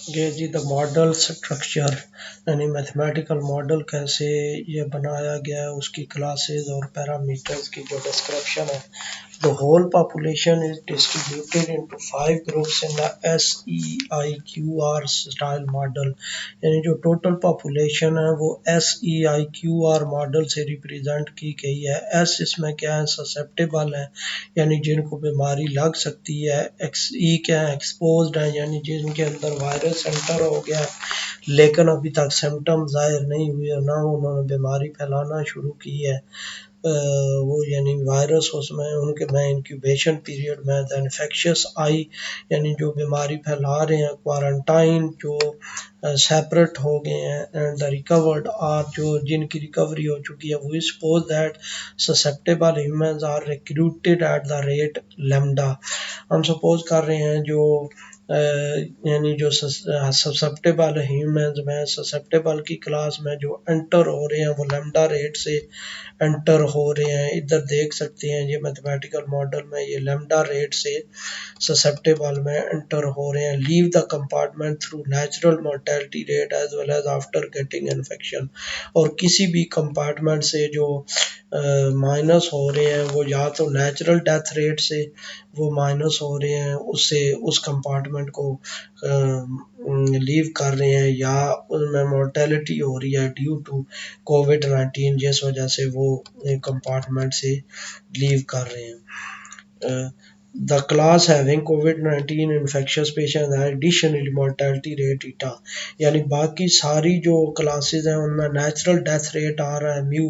ये जी the model structure यानी मैथमेटिकल मॉडल कैसे ये बनाया गया है, उसकी क्लासेस और पैरामीटर्स की जो डिस्क्रिप्शन है। The whole population is distributed into 5 groups in the SEIQR style model। यानी जो टोटल पॉपुलेशन है वो SEIQR मॉडल से रिप्रेजेंट की गई है। एस इसमें क्या है, ससेप्टेबल है यानी जिनको बीमारी लग सकती है। एक्स ई क्या है, एक्सपोज्ड है यानी जिनके अंदर वायरस एंटर हो गया लेकिन अभी तक सिम्टम जाहिर नहीं हुए और ना उन्होंने बीमारी फैलाना शुरू की है। वो यानी वायरस उसमें उनके में इंक्यूबेशन पीरियड में। द इन्फेक्शियस आई यानी जो बीमारी फैला रहे हैं। क्वारंटाइन जो सेपरेट हो गए हैं। एंड द रिकवर्ड आर जो जिनकी रिकवरी हो चुकी है। वो suppose that susceptible humans are recruited at the rate lambda. हम सपोज कर रहे हैं जो यानी जो ससेप्टेबल ह्यूमंस में ससेप्टेबल की क्लास में जो एंटर हो रहे हैं वो लेमडा रेट से एंटर हो रहे हैं। इधर देख सकते हैं ये मैथमेटिकल मॉडल में ये लेमडा रेट से ससेप्टेबल में एंटर हो रहे हैं। Leave the compartment through natural mortality rate as well as after getting infection. और किसी भी कंपार्टमेंट से जो माइनस हो रहे हैं वो या तो नेचुरल डेथ रेट से वो माइनस हो रहे हैं, उससे उस कंपार्टमेंट को लीव कर रहे हैं, या उनमें मोर्टेलिटी हो रही है ड्यू टू कोविड-19 जिस वजह से वो कंपार्टमेंट से लीव कर रहे हैं। The class having COVID-19 infectious patients है additionally mortality rate ईटा। यानी बाकी सारी जो क्लासेस हैं उनमें नेचुरल डेथ रेट आ रहा है म्यू,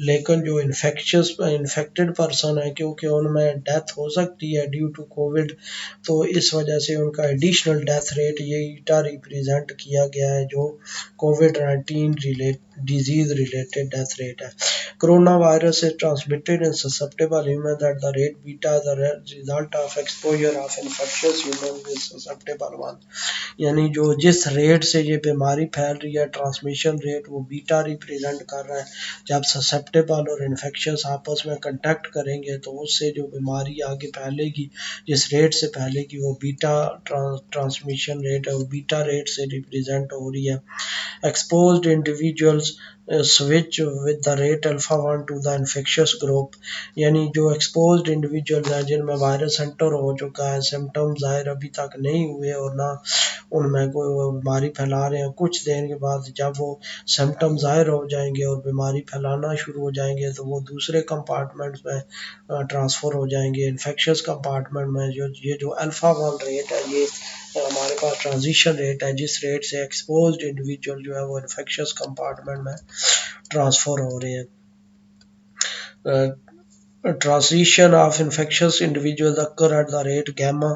लेकिन जो इन्फेक्टेड पर्सन है क्योंकि उनमें डेथ हो सकती है ड्यू टू कोविड, तो इस वजह से उनका एडिशनल डेथ रेट ये ईटा रिप्रेजेंट किया गया है जो कोविड-19 डिजीज रिलेटेड डेथ रेट है। Corona virus is transmitted in susceptible humans at the rate beta as a result of exposure of infectious humans with susceptible one। यानी जो जिस रेट से ये बीमारी फैल रही है ट्रांसमिशन रेट वो बीटा रिप्रेजेंट कर रहा है। जब ससेप्टेबल और इन्फेक्शियस आपस में कांटेक्ट करेंगे तो उससे जो बीमारी आगे फैलेगी जिस रेट से फैलेगी वो बीटा ट्रांसमिशन रेट है, वो बीटा रेट से रिप्रेजेंट हो रही है। Exposed individuals switch with the rate alpha 1 to the infectious group. यानी जो एक्सपोज्ड इंडिविजुअल्स हैं जिनमें वायरस एंटर हो चुका है, सिम्टम जाहिर अभी तक नहीं हुए और ना उनमें कोई बीमारी फैला रहे हैं, कुछ देर के बाद जब वो सिम्टम जाहिर हो जाएंगे और बीमारी फैलाना शुरू हो जाएंगे तो वो दूसरे कंपार्टमेंट्स में ट्रांसफ़र हो जाएंगे। इन्फेक्शियस कंपार्टमेंट में जो अल्फ़ा 1 रेट है ये हमारे पास ट्रांजिशन रेट है जिस रेट से एक्सपोज्ड इंडिविजुअल जो है वो इन्फेक्शियस कंपार्टमेंट में ट्रांसफ़र हो रहे हैं। Transition of infectious individual occur at the rate gamma.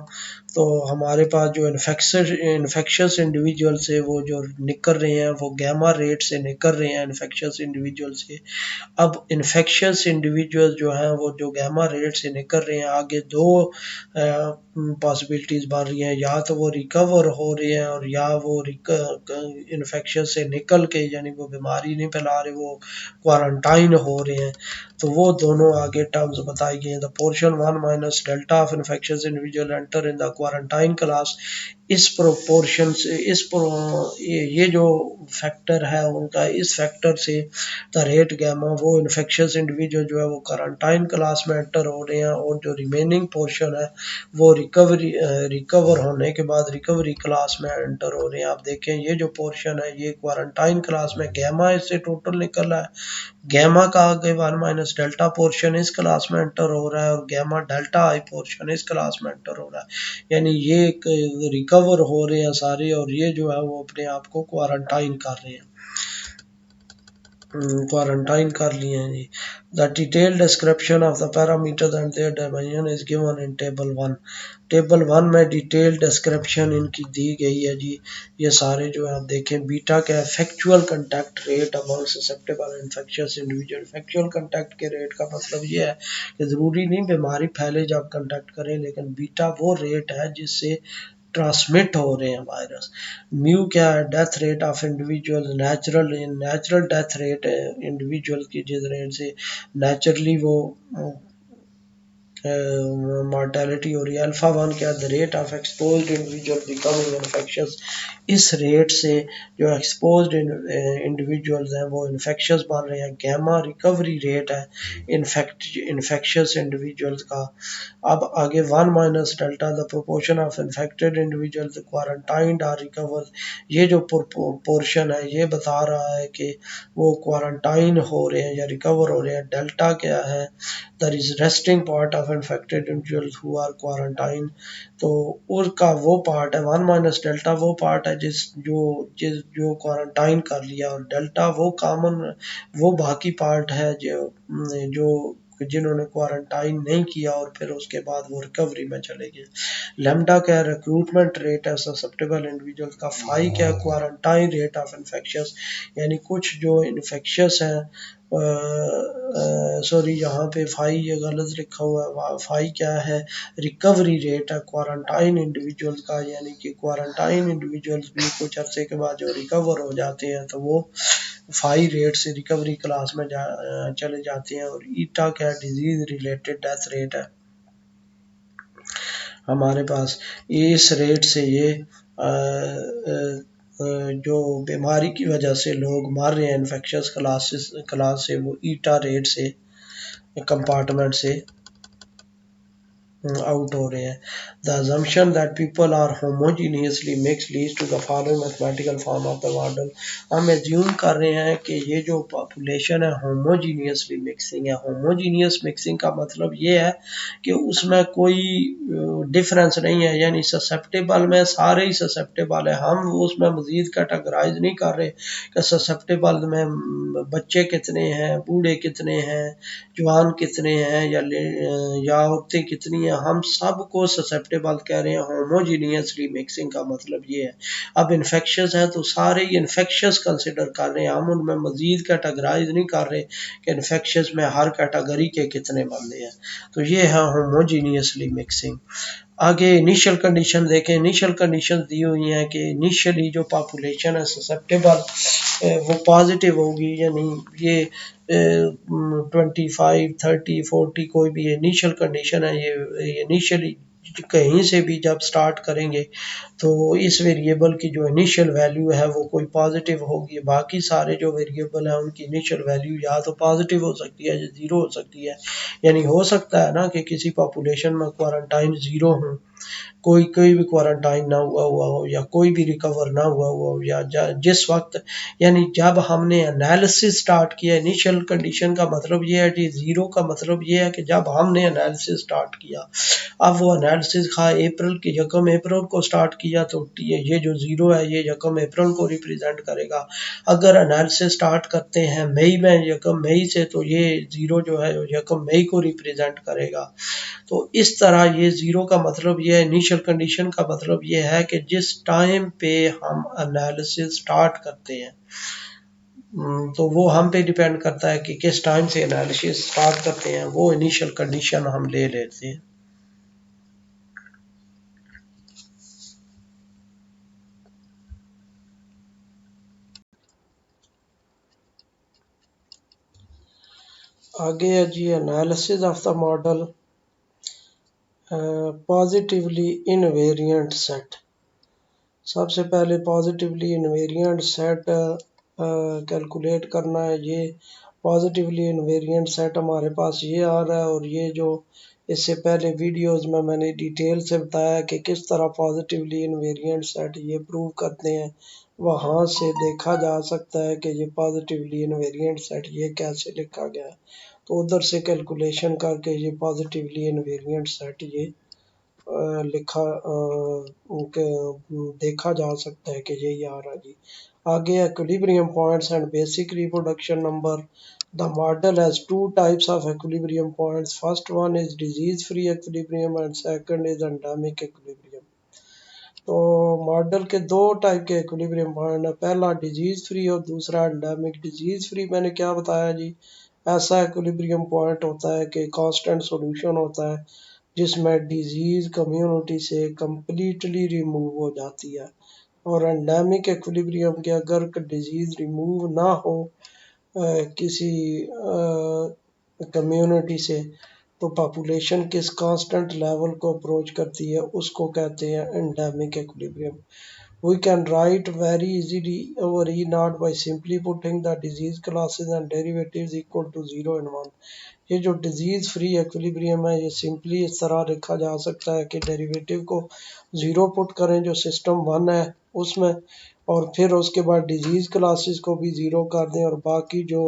तो हमारे पास जो इन्फेक्शियस इंडिविजुअल से वो जो निकल रहे हैं वो गैमा रेट से निकल रहे हैं इन्फेक्शियस इंडिविजुअल से। अब इन्फेक्शियस इंडिविजुअल जो हैं वो जो गैमा रेट से निकल रहे हैं आगे दो पॉसिबिलिटीज़ बन रही हैं, या तो वो रिकवर हो रहे हैं और या वो इन्फेक्शियस से निकल के यानी वो बीमारी नहीं फैला रहे, वो क्वारंटाइन हो रहे हैं। तो वो दोनों आगे टर्म्स बताई गई हैं। The portion 1 minus delta of infectious individual enter in the quarantine class. इस प्रोपोर्शन से ये जो फैक्टर है उनका इस फैक्टर से द रेट गैमा वो इन्फेक्शियस इंडिविजुअल जो है वो क्वारंटाइन क्लास में एंटर हो रहे हैं और जो रिमेनिंग पोर्शन है वो रिकवर होने के बाद रिकवरी क्लास में एंटर हो रहे हैं। आप देखें ये जो पोर्शन है ये क्वारंटाइन क्लास में गैमा इससे टोटल निकला है। गैमा का आगे 1 माइनस डेल्टा पोर्शन इस क्लास में एंटर हो रहा है और गैमा डेल्टा आई पोर्शन इस क्लास में एंटर हो रहा है। यानी ये रिकवर हो रहे हैं सारे और ये जो है वो अपने आप को क्वारंटाइन कर रहे हैं, क्वारंटाइन कर लिए हैं जी। The detail description of the parameters and their dimension is given in table 1। Table 1 में डिटेल डिस्क्रिप्शन इनकी दी गई है जी। ये सारे जो है आप देखें बीटा का factual contact rate among susceptible infectious individual. Factual contact के रेट का मतलब ये है कि ज़रूरी नहीं बीमारी फैले जब कंटैक्ट करें, लेकिन बीटा वो रेट है जिससे ट्रांसमिट हो रहे हैं वायरस। म्यू क्या है, death rate of individual. Natural death rate individual की जिस रेट से नेचुरली वो मॉर्टेलिटी हो रही है। अल्फा वन क्या, the rate of exposed individual becoming infectious, इस रेट से जो एक्सपोज्ड इंडिविजुअल्स हैं वो इन्फेक्शस बन रहे हैं। गैमा रिकवरी रेट है इन्फेक्शस इंडिविजुअल्स का। अब आगे one minus delta the proportion of infected individuals quarantined are recover, ये जो पोर्शन है ये बता रहा है कि वो क्वारंटाइन हो रहे हैं या रिकवर हो रहे हैं। डेल्टा क्या है, that is resting part of infected individuals who are quarantine, तो उसका वो पार्ट है। वन माइनस डेल्टा वो पार्ट है जो क्वारंटाइन कर लिया, और डेल्टा वो कॉमन वो बाकी पार्ट है जो जिन्होंने क्वारंटाइन नहीं किया और फिर उसके बाद वो रिकवरी में चले गए। लेमडा क्या, रिक्रूटमेंट रेट है ससेप्टेबल इंडिविजुअल का। फाई क्या, क्वारंटाइन रेट ऑफ इन्फेक्शस, यानी कुछ जो इन्फेक्शस हैं, सॉरी यहाँ पे फाई ये गलत लिखा हुआ है। फाई क्या है, रिकवरी रेट है क्वारंटाइन इंडिविजुअल्स का, यानी कि क्वारंटाइन इंडिविजुअल्स भी कुछ अरसे के बाद जो रिकवर हो जाते हैं तो वो फाई रेट से रिकवरी क्लास में चले जाते हैं। और ईटा क्या, डिजीज रिलेटेड डेथ रेट है हमारे पास। इस रेट से ये जो बीमारी की वजह से लोग मर रहे हैं इन्फेक्शस क्लास से, वो ईटा रेट से कंपार्टमेंट से आउट हो रहे हैं। The assumption that people are homogeneously mixed leads to the following mathematical form of the model, हम एज्यूम कर रहे हैं कि ये जो पॉपुलेशन है होमोजीनियसली मिक्सिंग है। होमोजीनियस मिक्सिंग का मतलब ये है कि उसमें कोई डिफरेंस नहीं है, यानी ससेप्टेबल में सारे ही ससेप्टेबल है। हम उसमें मजीद कैटेगराइज नहीं कर रहे कि ससेप्टेबल में बच्चे कितने हैं, बूढ़े कितने हैं, जवान कितने हैं, या औरतें कितनी हैं, हम सबको ससेप्टेबल कह रहे हैं। होमोजीनियसली मिक्सिंग का मतलब ये है। अब इन्फेक्शस है तो सारे ही इन्फेक्शस कंसिडर कर रहे हैं, हम उनमें मजीद कैटेगराइज नहीं कर रहे कि इन्फेक्शस में हर कैटेगरी के कितने बंदे हैं। तो ये है होमोजीनियसली मिक्सिंग। आगे इनिशियल कंडीशन देखें। इनिशियल कंडीशन दी हुई हैं कि इनिशियली जो पॉपुलेशन है ससेप्टेबल वो पॉजिटिव होगी, यानी ये 25, 30, 40 कोई भी इनिशियल कंडीशन है। ये इनिशियली कहीं से भी जब स्टार्ट करेंगे तो इस वेरिएबल की जो इनिशियल वैल्यू है वो कोई पॉजिटिव होगी। बाकी सारे जो वेरिएबल हैं उनकी इनिशियल वैल्यू या तो पॉजिटिव हो सकती है या ज़ीरो हो सकती है। यानी हो सकता है ना कि किसी पॉपुलेशन में क्वारंटाइन ज़ीरो हो, कोई भी क्वारंटाइन ना हुआ हो, या कोई भी रिकवर ना हुआ हो, या जिस वक्त, यानी जब हमने एनालिसिस स्टार्ट किया, इनिशियल कंडीशन का मतलब ये है कि ज़ीरो का मतलब ये है कि जब हमने एनालिसिस स्टार्ट किया। अब वो एनालिसिस अप्रैल की यकम अप्रैल को स्टार्ट किया तो ये जो ज़ीरो है ये यकम अप्रैल को रिप्रेजेंट करेगा। अगर एनालिसिस स्टार्ट करते हैं मई में, यकम मई से, तो ये ज़ीरो जो है यकम मई को रिप्रेजेंट करेगा। तो इस तरह ये ज़ीरो का मतलब ये है, इनिशियल कंडीशन का मतलब ये है कि जिस टाइम पे हम एनालिसिस स्टार्ट करते हैं, तो वो हम पे डिपेंड करता है कि किस टाइम से एनालिसिस स्टार्ट करते हैं, वो इनिशियल कंडीशन हम ले लेते हैं। आगे है जी analysis of the model positively invariant set. सबसे पहले पॉजिटिवली इनवेरिएंट सेट कैलकुलेट करना है। ये पॉजिटिवली इनवेरिएंट सेट हमारे पास ये आ रहा है, और ये जो इससे पहले वीडियोस में मैंने डिटेल से बताया कि किस तरह पॉजिटिवली इनवेरिएंट सेट ये प्रूव करते हैं, वहाँ से देखा जा सकता है कि ये पॉजिटिवली इनवेरिएंट सेट ये कैसे लिखा गया है। तो उधर से कैलकुलेशन करके ये पॉजिटिवली इनवेरिएंट सेट ये लिखा देखा जा सकता है कि यही आ रहा है जी। आगे equilibrium points and basic reproduction number. The model has to types of equilibrium points. First one is disease free equilibrium and second is endemic equilibrium. तो मॉडल के दो टाइप के इक्विलिब्रियम पॉइंट है, पहला डिजीज फ्री और दूसरा endemic. Disease free मैंने क्या बताया जी, ऐसा इक्विलिब्रियम पॉइंट होता है कि कांस्टेंट सॉल्यूशन होता है जिसमें डिजीज कम्युनिटी से कंप्लीटली रिमूव हो जाती है। और एंडेमिक इक्विलिब्रियम के अगर डिजीज रिमूव ना हो किसी कम्युनिटी से, तो पॉपुलेशन किस कांस्टेंट लेवल को अप्रोच करती है उसको कहते हैं endemic equilibrium. We can write very easily over E naught by simply putting the disease classes and derivatives equal to 0 and 1। ये जो डिजीज फ्री एक्विलिब्रियम है ये सिंपली इस तरह लिखा जा सकता है कि डेरिवेटिव को ज़ीरो पुट करें जो सिस्टम वन है उसमें, और फिर उसके बाद डिजीज क्लासेस को भी ज़ीरो कर दें और बाकी जो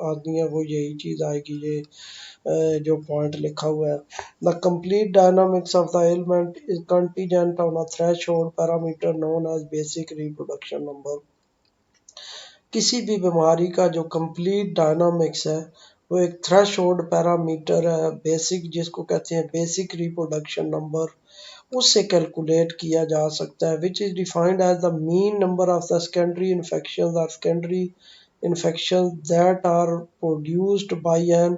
आदमी है वो यही चीज़ आएगी, ये जो पॉइंट लिखा हुआ है। The complete dynamics of the element is contingent on a threshold parameter known as basic reproduction number. किसी भी बीमारी का जो कंप्लीट डायनामिक्स है वो एक थ्रेशोल्ड पैरामीटर है बेसिक, जिसको कहते हैं बेसिक रिप्रोडक्शन नंबर, उससे कैलकुलेट किया जा सकता है, which is defined as the mean number of the secondary infection और secondary infection that are produced by an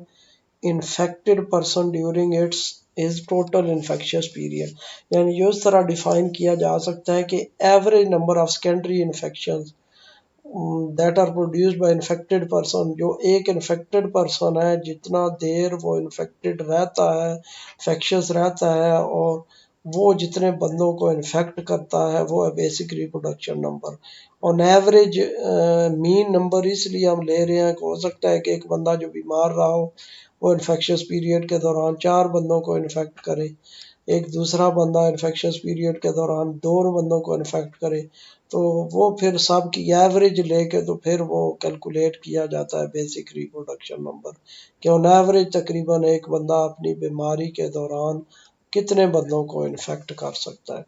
infected person during its is total infectious period. यानी ये उस तरह डिफाइन किया जा सकता है कि average number of secondary infection that are produced by infected person, जो एक इन्फेक्टेड पर्सन है जितना देर वो इन्फेक्टेड रहता है, इन्फेक्शियस रहता है, और वो जितने बंदों को इन्फेक्ट करता है वो है basic reproduction number. On average mean number इसलिए हम ले रहे हैं कि हो सकता है कि एक बंदा जो बीमार रहा हो वो इन्फेक्शियस पीरियड के दौरान 4 बंदों को इन्फेक्ट करे, एक दूसरा बंदा इन्फेक्शियस पीरियड के दौरान 2 बंदों को इन्फेक्ट करे, तो वो फिर सब की एवरेज लेके तो फिर वो कैलकुलेट किया जाता है बेसिक रिप्रोडक्शन नंबर, कि ऑन एवरेज तकरीबन एक बंदा अपनी बीमारी के दौरान कितने बंदों को इन्फेक्ट कर सकता है।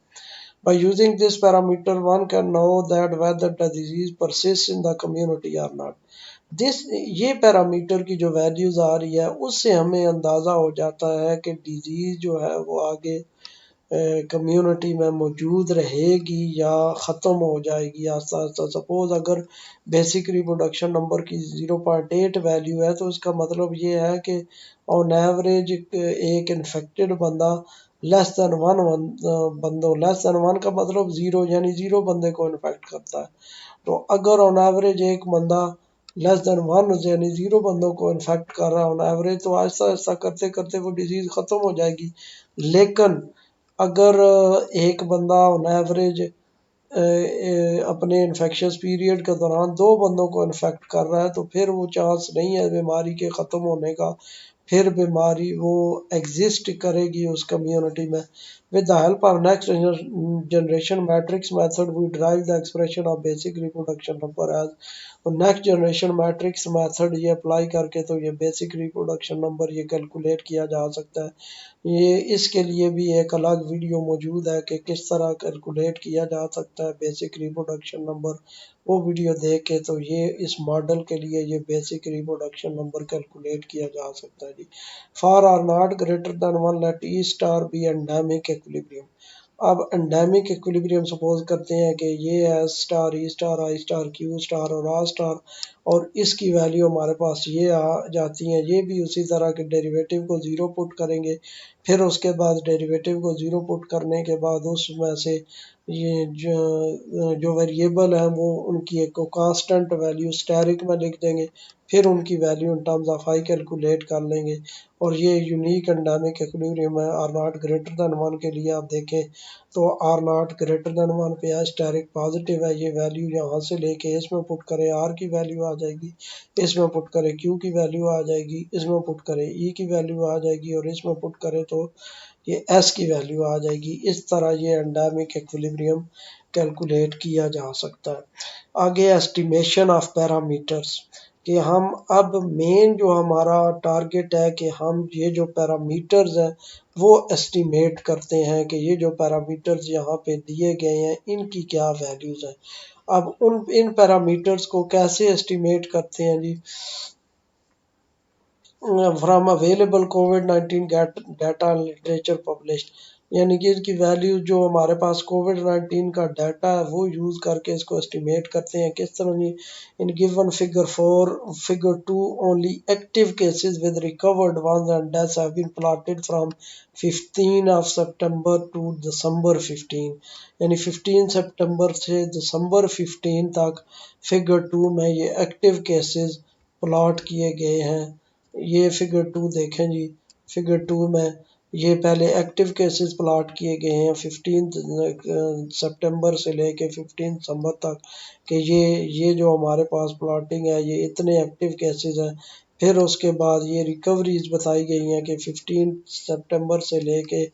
By using this parameter, one can know that whether the disease persists in the community or not। This ये पैरामीटर की जो वैल्यूज आ रही है उससे हमें अंदाज़ा हो जाता है कि डिजीज़ जो है वो आगे कम्युनिटी में मौजूद रहेगी या ख़त्म हो जाएगी आस्ता आस्ता। सपोज़ अगर बेसिक रिप्रोडक्शन नंबर की 0.8 वैल्यू है तो उसका मतलब ये है कि ऑन एवरेज एक इन्फेक्टेड बंदा लेस दैन बंदों, लेस दैन वन का मतलब ज़ीरो, यानी ज़ीरो बंदे को इन्फेक्ट करता है। तो अगर ऑन एवरेज एक बंदा लेस दैन वन यानी ज़ीरो बंदों को इन्फेक्ट कर रहा है ऑन एवरेज, तो आहिस्ता आहिस्ता करते करते वो डिजीज़ ख़त्म हो जाएगी। लेकिन अगर एक बंदा ऑन एवरेज अपने इन्फेक्शियस पीरियड के दौरान 2 बंदों को इन्फेक्ट कर रहा है तो फिर वो चांस नहीं है बीमारी के ख़त्म होने का, फिर बीमारी वो एग्जिस्ट करेगी उस कम्युनिटी में। With the help of next generation matrix method we drive the expression of basic reproduction number as. तो नेक्स्ट जनरेशन मैट्रिक्स मेथड ये अप्लाई करके तो ये बेसिक रिप्रोडक्शन नंबर ये कैलकुलेट किया जा सकता है। ये इसके लिए भी एक अलग वीडियो मौजूद है कि किस तरह कैलकुलेट किया जा सकता है बेसिक रिप्रोडक्शन नंबर, वो वीडियो देख के तो ये इस मॉडल के लिए ये बेसिक रिप्रोडक्शन नंबर कैलकुलेट किया जा सकता है जी। For R not greater than one let E star be endemic equilibrium. अब एंडेमिक इक्विलिब्रियम सपोज करते हैं कि ये है star, E star, I star, Q star और आर स्टार, और इसकी वैल्यू हमारे पास ये आ जाती हैं। ये भी उसी तरह के डेरिवेटिव को ज़ीरो पुट करेंगे, फिर उसके बाद डेरिवेटिव को ज़ीरो पुट करने के बाद उसमें से ये जो वेरिएबल हैं वो उनकी एक कांस्टेंट वैल्यू स्टेरिक में लिख देंगे, फिर उनकी value in terms of I calculate कर लेंगे, और ये यूनिक एंडेमिक इक्विलिब्रियम है। R not greater than one के लिए आप देखें तो R not greater than one पे है, स्टेरिक पॉजिटिव है, ये वैल्यू यहाँ से लेके इसमें पुट करें आर की वैल्यू आ जाएगी, इसमें पुट करें क्यू की वैल्यू आ जाएगी, इसमें पुट करें ई की वैल्यू आ जाएगी, और इसमें पुट करें तो ये एस की वैल्यू आ जाएगी। इस तरह ये एंडेमिक इक्विलिब्रियम कैलकुलेट किया जा सकता है। आगे एस्टिमेशन ऑफ पैरामीटर्स, कि हम अब मेन जो हमारा टारगेट है कि हम ये जो पैरामीटर्स हैं वो एस्टिमेट करते हैं कि ये जो पैरामीटर्स यहाँ पे दिए गए हैं इनकी क्या वैल्यूज़ हैं। अब इन पैरामीटर्स को कैसे एस्टिमेट करते हैं जी, फ्रॉम अवेलेबल कोविड-19 डाटा लिटरेचर पब्लिश्ड, यानी कि इसकी वैल्यू जो हमारे पास कोविड-19 का डाटा है वो यूज़ करके इसको एस्टिमेट करते हैं। किस तरह जी, in given figure 2 only active cases with recovered ones and deaths have been plotted from 15 of September to December 15, यानी 15 सितंबर से दिसंबर 15 तक फिगर 2 में ये एक्टिव केसेस प्लॉट किए गए हैं। ये फिगर 2 देखें जी, फिगर 2 में ये पहले एक्टिव केसेस प्लॉट किए गए हैं 15 सितंबर से लेके 15 दिसंबर तक कि ये जो हमारे पास प्लॉटिंग है ये इतने एक्टिव केसेस हैं। फिर उसके बाद ये रिकवरीज बताई गई हैं कि 15 सितंबर से लेके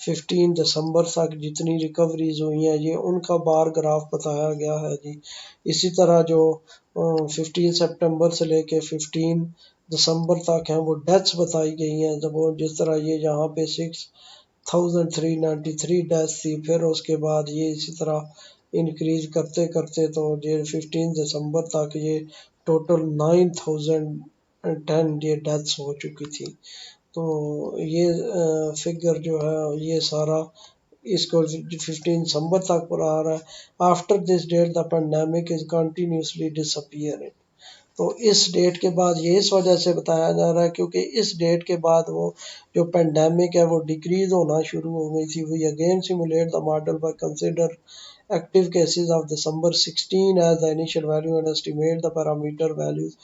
15 दिसंबर तक जितनी रिकवरीज हुई हैं ये उनका बार ग्राफ बताया गया है जी। इसी तरह जो 15 सितंबर से लेके 15 दिसंबर तक हैं वो डेथ्स बताई गई हैं। जब वो जिस तरह ये यहाँ पे 6393 डेथ्स थी, फिर उसके बाद ये इसी तरह इंक्रीज करते करते तो ये 15 दिसंबर तक ये टोटल 9010 ये डेथ्स हो चुकी थी। तो ये फिगर जो है ये सारा इसको 15 दिसंबर तक पर आ रहा है। After this date the pandemic is continuously disappearing. तो इस डेट के बाद ये इस वजह से बताया जा रहा है क्योंकि इस डेट के बाद वो जो पेंडेमिक है वो डिक्रीज होना शुरू हो गई थी। We again simulate the model by consider active cases of December 16 as the initial value and estimate the parameter values।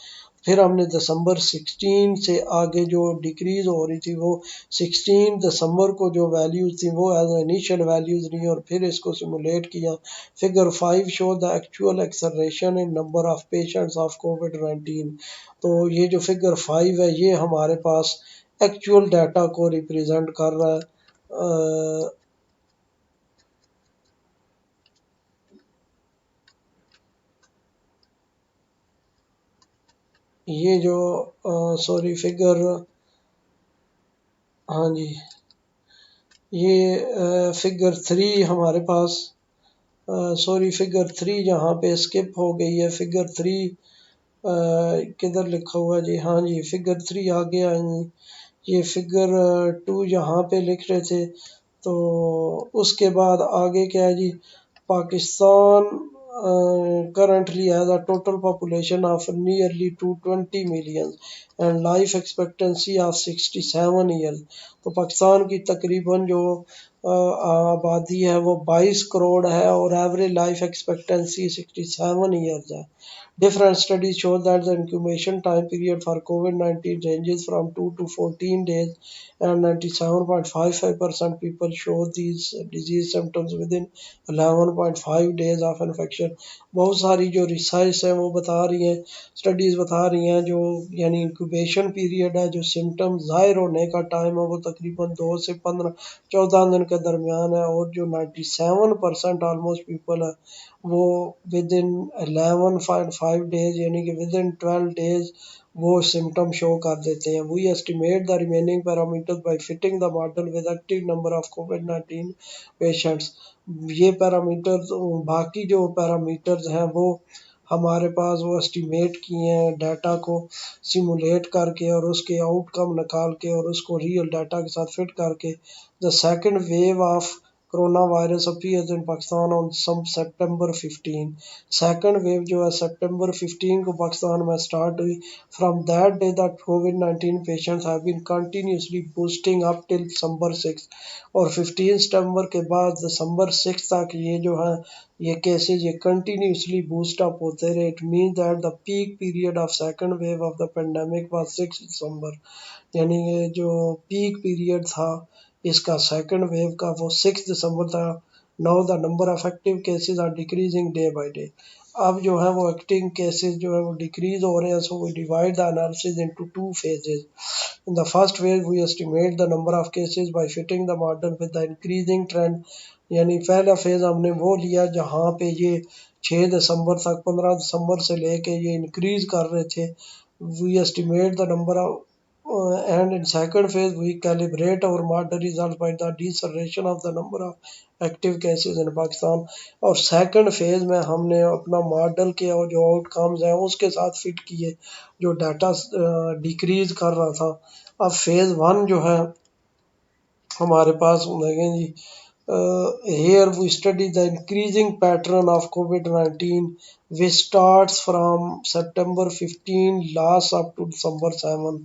फिर हमने दिसंबर 16 से आगे जो डिक्रीज हो रही थी वो 16 दिसंबर को जो वैल्यूज थी वो एज इनिशियल वैल्यूज ली और फिर इसको सिमुलेट किया। Figure 5 show the actual acceleration in number of patients of कोविड-19। तो ये जो फिगर 5 है ये हमारे पास एक्चुअल डाटा को रिप्रेजेंट कर रहा है। ये जो सॉरी फिगर, हाँ जी, ये फिगर 3 हमारे पास, सॉरी फिगर 3 यहाँ पे स्किप हो गई है। फिगर 3 किधर लिखा हुआ है जी, हाँ जी फिगर 3 आ गया है। ये फिगर 2 यहाँ पे लिख रहे थे तो उसके बाद आगे क्या है जी। Pakistan currently has a total population of nearly 220 million and life expectancy of 67 years। तो पाकिस्तान की तकरीबन जो आबादी है वो 22 करोड़ है और एवरेज लाइफ एक्सपेक्टेंसी 67 ईयर्स है। Different studies show that the incubation time period for COVID-19 ranges from 2 to 14 days, and 97.55% people show these disease symptoms within 11.5 days of infection। बहुत सारी जो रिसर्च है वो बता रही हैं, स्टडीज़ बता रही हैं जो यानी इंक्यूबेशन पीरियड है, जो सिम्टम्स ज़ाहिर होने का टाइम है वो तकरीबन 2 से 15-14 दिन के दरमियान है और जो 97% ऑलमोस्ट पीपल है वो विद इन 11.5 डेज यानी कि विद इन 12 डेज वो सिम्टम शो कर देते हैं। We estimate the remaining parameters by fitting the model with active number of COVID patients. ये पैरामीटर्स, बाकी जो पैरामीटर्स हैं वो हमारे पास वो एस्टिमेट किए हैं डाटा को सिमुलेट करके और उसके आउटकम निकाल के और उसको रियल डाटा के साथ फिट करके। The second wave of corona virus appears in Pakistan on some September 15। Second wave जो है सितंबर 15 को पाकिस्तान में स्टार्ट हुई। From that day that COVID patients have been continuously boosting up till December 6। और 15 सितंबर के बाद दिसंबर 6 तक ये जो है ये केसेस ये कंटिन्यूसली बूस्ट अप होते रहे। It mean that the peak period of second wave of the pandemic was 6 दिसंबर। यानी ये जो पीक पीरियड था इसका सेकंड वेव का वो 6 दिसंबर था। Now the number of active cases are decreasing day by day. अब जो है वो एक्टिव केसेस जो है वो डिक्रीज हो रहे हैं। So we divide the analysis into two phases. In the first phase we estimate the number of cases by fitting the model with the increasing trend. यानी पहला फेज हमने वो लिया जहाँ पे ये 6 दिसंबर तक 15 दिसंबर से लेके ये इंक्रीज कर रहे थे। We estimate the number of and in second phase we calibrate our model results by the deceleration of the number of active cases in Pakistan। और सेकंड फेज में हमने अपना मॉडल के और जो आउटकम्स हैं उसके साथ फिट किए जो डाटा डिक्रीज कर रहा था। अब फेज 1 जो है हमारे पास देखें जी। Here we study the increasing pattern of COVID-19 which starts from September 15 lasts up to December 7।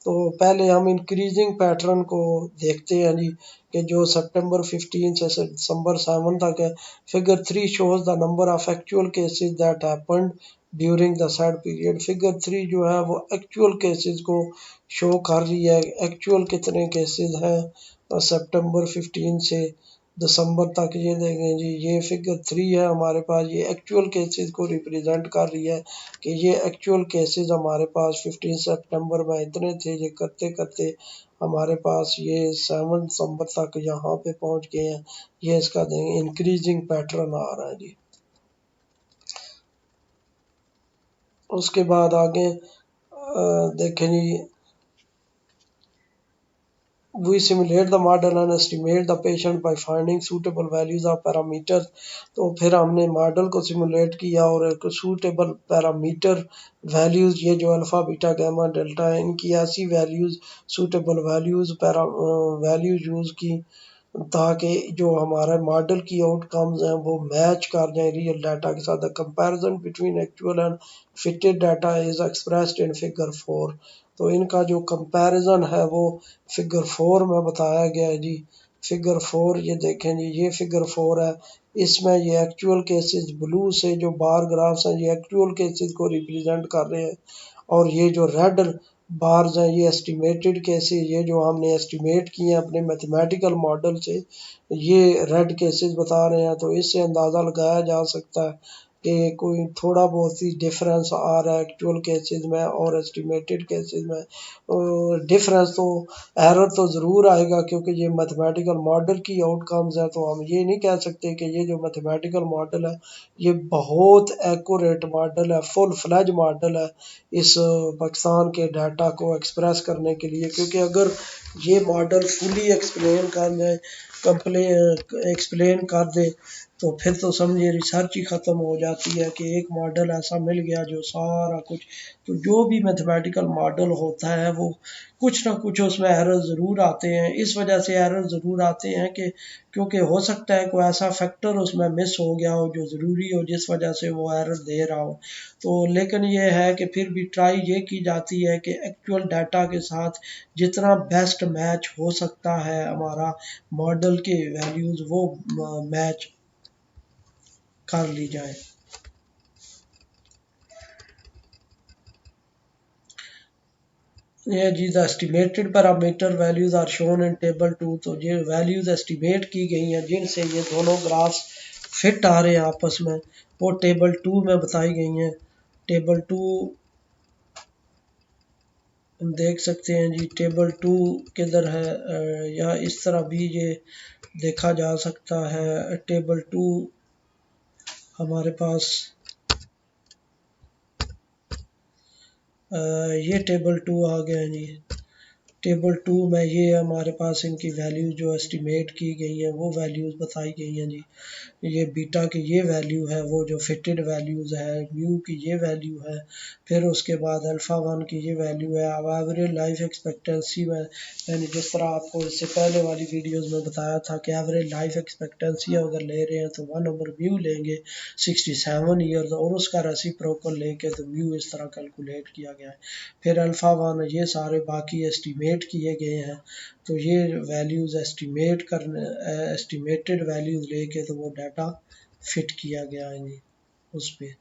तो पहले हम इंक्रीजिंग पैटर्न को देखते हैं जी कि जो सितंबर 15 से दिसंबर 7 तक है। Figure 3 shows the number of actual cases that happened during the sad period. Figure 3 जो है वो एक्चुअल केसेस को शो कर रही है, एक्चुअल कितने केसेस हैं सितंबर 15 से दिसंबर तक। ये देखें जी, ये फिगर 3 है हमारे पास, ये एक्चुअल केसेस को रिप्रेजेंट कर रही है कि ये एक्चुअल केसेस हमारे पास 15 सितंबर में इतने थे। ये करते करते हमारे पास ये 7 दिसंबर तक यहाँ पे पहुँच गए हैं। ये इसका इंक्रीजिंग पैटर्न आ रहा है जी। उसके बाद आगे देखें जी, we simulate the model and estimate the patient by finding suitable values of parameters। तो फिर हमने मॉडल को सिमुलेट किया और एक सूटेबल पैरामीटर वैल्यूज, ये जो अल्फा बीटा गामा डेल्टा है, इनकी ऐसी values, suitable values para values use की ताकि जो हमारे मॉडल की आउटकम्स हैं वो मैच कर जाए रियल डाटा के साथ। The comparison between actual and fitted data is expressed in figure 4। तो इनका जो कंपैरिजन है वो फिगर 4 में बताया गया है जी। फिगर 4 ये देखें जी, ये फिगर 4 है। इसमें ये एक्चुअल केसेस ब्लू से जो बार ग्राफ्स हैं ये एक्चुअल केसेस को रिप्रेजेंट कर रहे हैं, और ये जो रेड बार्स हैं ये एस्टिमेटेड केसेस, ये जो हमने एस्टिमेट किए हैं अपने मैथमेटिकल मॉडल से, ये रेड केसेस बता रहे हैं। तो इससे अंदाज़ा लगाया जा सकता है कि कोई थोड़ा बहुत ही डिफरेंस आ रहा है एक्चुअल केसेस में और एस्टिमेटेड केसेस में। डिफरेंस तो, एरर तो ज़रूर आएगा क्योंकि ये मैथमेटिकल मॉडल की आउटकम्स है। तो हम ये नहीं कह सकते कि ये जो मैथमेटिकल मॉडल है ये बहुत एक्यूरेट मॉडल है, फुल फ्लैज मॉडल है इस पाकिस्तान के डाटा को एक्सप्रेस करने के लिए। क्योंकि अगर ये मॉडल फुली एक्सप्लेन कर जाए, कंप्ले एक्सप्लेन कर दे, तो फिर तो समझिए रिसर्च ही ख़त्म हो जाती है कि एक मॉडल ऐसा मिल गया जो सारा कुछ। तो जो भी मैथमेटिकल मॉडल होता है वो कुछ ना कुछ उसमें एरर ज़रूर आते हैं। इस वजह से एरर ज़रूर आते हैं कि क्योंकि हो सकता है कोई ऐसा फैक्टर उसमें मिस हो गया हो जो ज़रूरी हो, जिस वजह से वो एरर दे रहा हो। तो लेकिन ये है कि फिर भी ट्राई ये की जाती है कि एक्चुअल डाटा के साथ जितना बेस्ट मैच हो सकता है हमारा मॉडल के वैल्यूज़ वो मैच कर ली जाए। ये जी, the estimated parameter values are shown in table 2। तो ये वैल्यूज एस्टिमेट की गई हैं जिनसे ये दोनों ग्राफ्स फिट आ रहे हैं आपस में, वो टेबल 2 में बताई गई हैं। टेबल 2 हम देख सकते हैं जी, टेबल 2 किधर है, या इस तरह भी ये देखा जा सकता है। टेबल 2 हमारे पास ये टेबल 2 आ गया है जी। टेबल 2 में ये हमारे पास इनकी वैल्यू जो एस्टिमेट की गई है वो वैल्यूज़ बताई गई हैं जी। ये बीटा की ये वैल्यू है, वो जो फिटेड वैल्यूज़ है, म्यू की ये वैल्यू है, फिर उसके बाद अल्फ़ा 1 की ये वैल्यू है। अब एवरेज लाइफ एक्सपेक्टेंसी में मैंने जिस तरह आपको इससे पहले वाली वीडियोस में बताया था कि एवरेज लाइफ एक्सपेक्टेंसी अगर ले रहे हैं तो 1/म्यू लेंगे 67 ईयर्स, और उसका रेसिप्रोकल लेके तो म्यू इस तरह कैलकुलेट किया गया है। फिर अल्फ़ा 1 ये सारे बाकी एस्टिमेट किए गए हैं। तो ये वैल्यूज़ एस्टिमेट करने एस्टिमेटेड वैल्यूज़ लेके तो वो डाटा फिट किया गया है जी उस पे।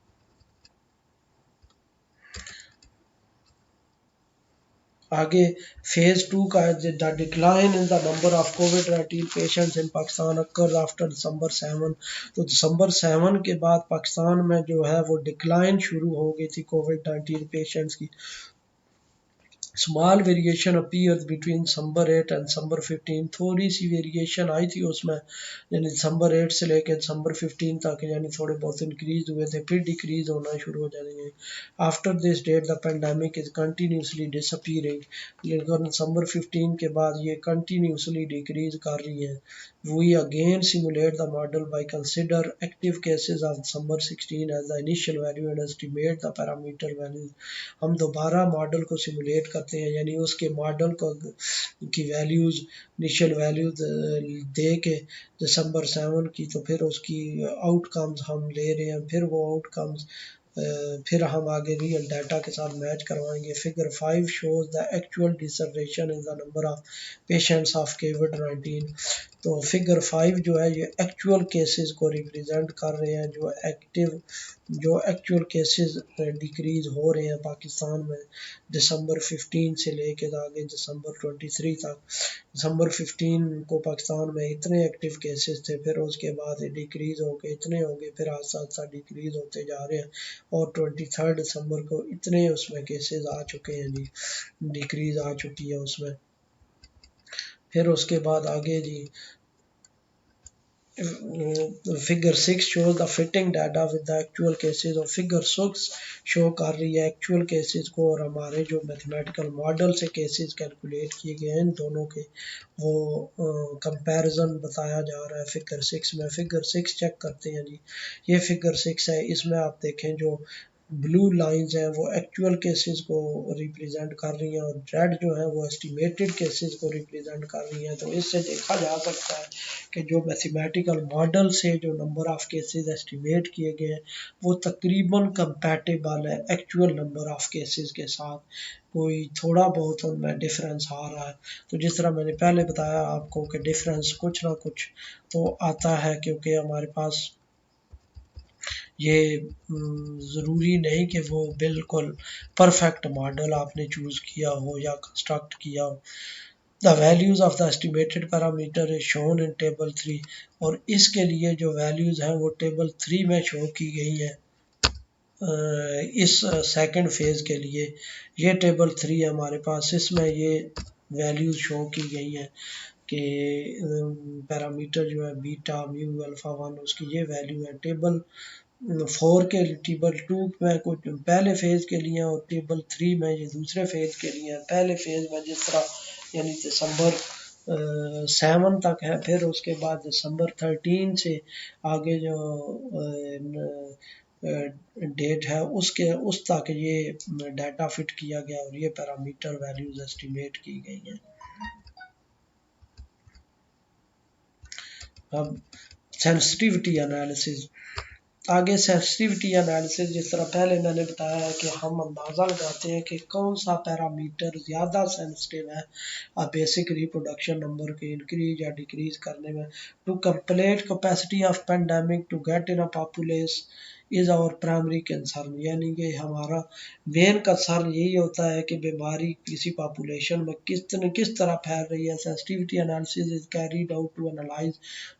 आगे फेज 2 का the decline in the number of COVID patients in Pakistan occur after December 7। तो दिसंबर 7 के बाद पाकिस्तान में जो है वो डिक्लाइन शुरू हो गई थी कोविड-19 पेशेंट्स की। Small variation appears between December 8 and December 15। थोड़ी सी वेरिएशन आई थी उसमें, यानी दिसंबर 8 से लेकर दिसंबर 15 तक, यानी थोड़े बहुत इंक्रीज हुए थे, फिर डिक्रीज होना शुरू हो जाएंगे। After this date the pandemic is continuously disappearing. लेकिन दिसंबर 15 के बाद ये कंटिन्यूसली डिक्रीज कर रही है। We again simulate the model by consider active cases of December 16 as the initial value and estimate the parameter values. हम दोबारा मॉडल को सिमुलेट करते हैं, यानी उसके मॉडल को की वैल्यूज़, इनिशियल वैल्यूज दे के दिसंबर 7 की, तो फिर उसकी आउटकम्स हम ले रहे हैं, फिर वो आउटकम्स फिर हम आगे रियल डाटा के साथ मैच करवाएंगे। Figure 5 shows the actual dissertation in the number of patients of कोविड-19। तो फिगर 5 जो है ये एक्चुअल केसेस को रिप्रेजेंट कर रहे हैं, जो एक्चुअल केसेस डिक्रीज हो रहे हैं पाकिस्तान में दिसंबर 15 से लेके आगे दिसंबर 23 तक। दिसंबर 15 को पाकिस्तान में इतने एक्टिव केसेस थे, फिर उसके बाद डिक्रीज हो गए, इतने हो गए, फिर आहिस्ता आहिस्ता डिक्रीज होते जा रहे हैं और 23 दिसंबर को इतने उसमें केसेस आ चुके हैं जी, डिक्रीज आ चुकी है उसमें। फिर उसके बाद आगे जी figure 6 shows the fitting data with the actual cases और फिगर 6 शो कर रही है एक्चुअल केसेस को और हमारे जो मैथमेटिकल मॉडल से केसेस कैलकुलेट किए गए हैं इन दोनों के वो कंपैरिजन बताया जा रहा है फिगर 6 में। फिगर 6 चेक करते हैं जी, ये फिगर 6 है, इसमें आप देखें जो ब्लू लाइंस हैं वो एक्चुअल केसेस को रिप्रेजेंट कर रही हैं और रेड जो है वो एस्टिमेटेड केसेस को रिप्रेजेंट कर रही हैं। तो इससे देखा जा सकता है कि जो मैथमेटिकल मॉडल से जो नंबर ऑफ केसेस एस्टिमेट किए गए हैं वो तकरीबन कंपैटिबल है एक्चुअल नंबर ऑफ केसेस के साथ, कोई थोड़ा बहुत उनमें डिफरेंस आ रहा है। तो जिस तरह मैंने पहले बताया आपको कि डिफरेंस कुछ ना कुछ तो आता है, क्योंकि हमारे पास ये ज़रूरी नहीं कि वो बिल्कुल परफेक्ट मॉडल आपने चूज़ किया हो या कंस्ट्रक्ट किया हो। The values of the estimated parameter is shown in table 3 और इसके लिए जो वैल्यूज़ हैं वो टेबल 3 में शो की गई हैं। इस सेकंड फेज़ के लिए ये टेबल 3 है हमारे पास, इसमें ये वैल्यूज़ शो की गई हैं कि पैरामीटर जो है बीटा म्यू अल्फ़ा 1 उसकी ये वैल्यू है। टेबल 4 के टेबल 2 में कुछ पहले फेज़ के लिए और टेबल 3 में ये दूसरे फेज़ के लिए है। पहले फेज़ में जिस तरह यानी दिसंबर 7 तक है, फिर उसके बाद दिसंबर 13 से आगे जो डेट है उसके उस तक ये डाटा फिट किया गया और ये पैरामीटर वैल्यूज एस्टिमेट की गई हैं। अब सेंसिटिविटी एनालिसिस, आगे सेंसिटिविटी एनालिसिस जिस तरह पहले मैंने बताया है कि हम अंदाज़ा लगाते हैं कि कौन सा पैरामीटर ज़्यादा सेंसिटिव है बेसिक रिप्रोडक्शन नंबर के इंक्रीज या डिक्रीज करने में। To complete capacity of pandemic to get in a populace is our primary concern, यानी कि हमारा मेन कंसर्न यही होता है कि बीमारी किसी पॉपुलेशन में किस तरह फैल रही है। Sensitivity analysis is carried out to analyse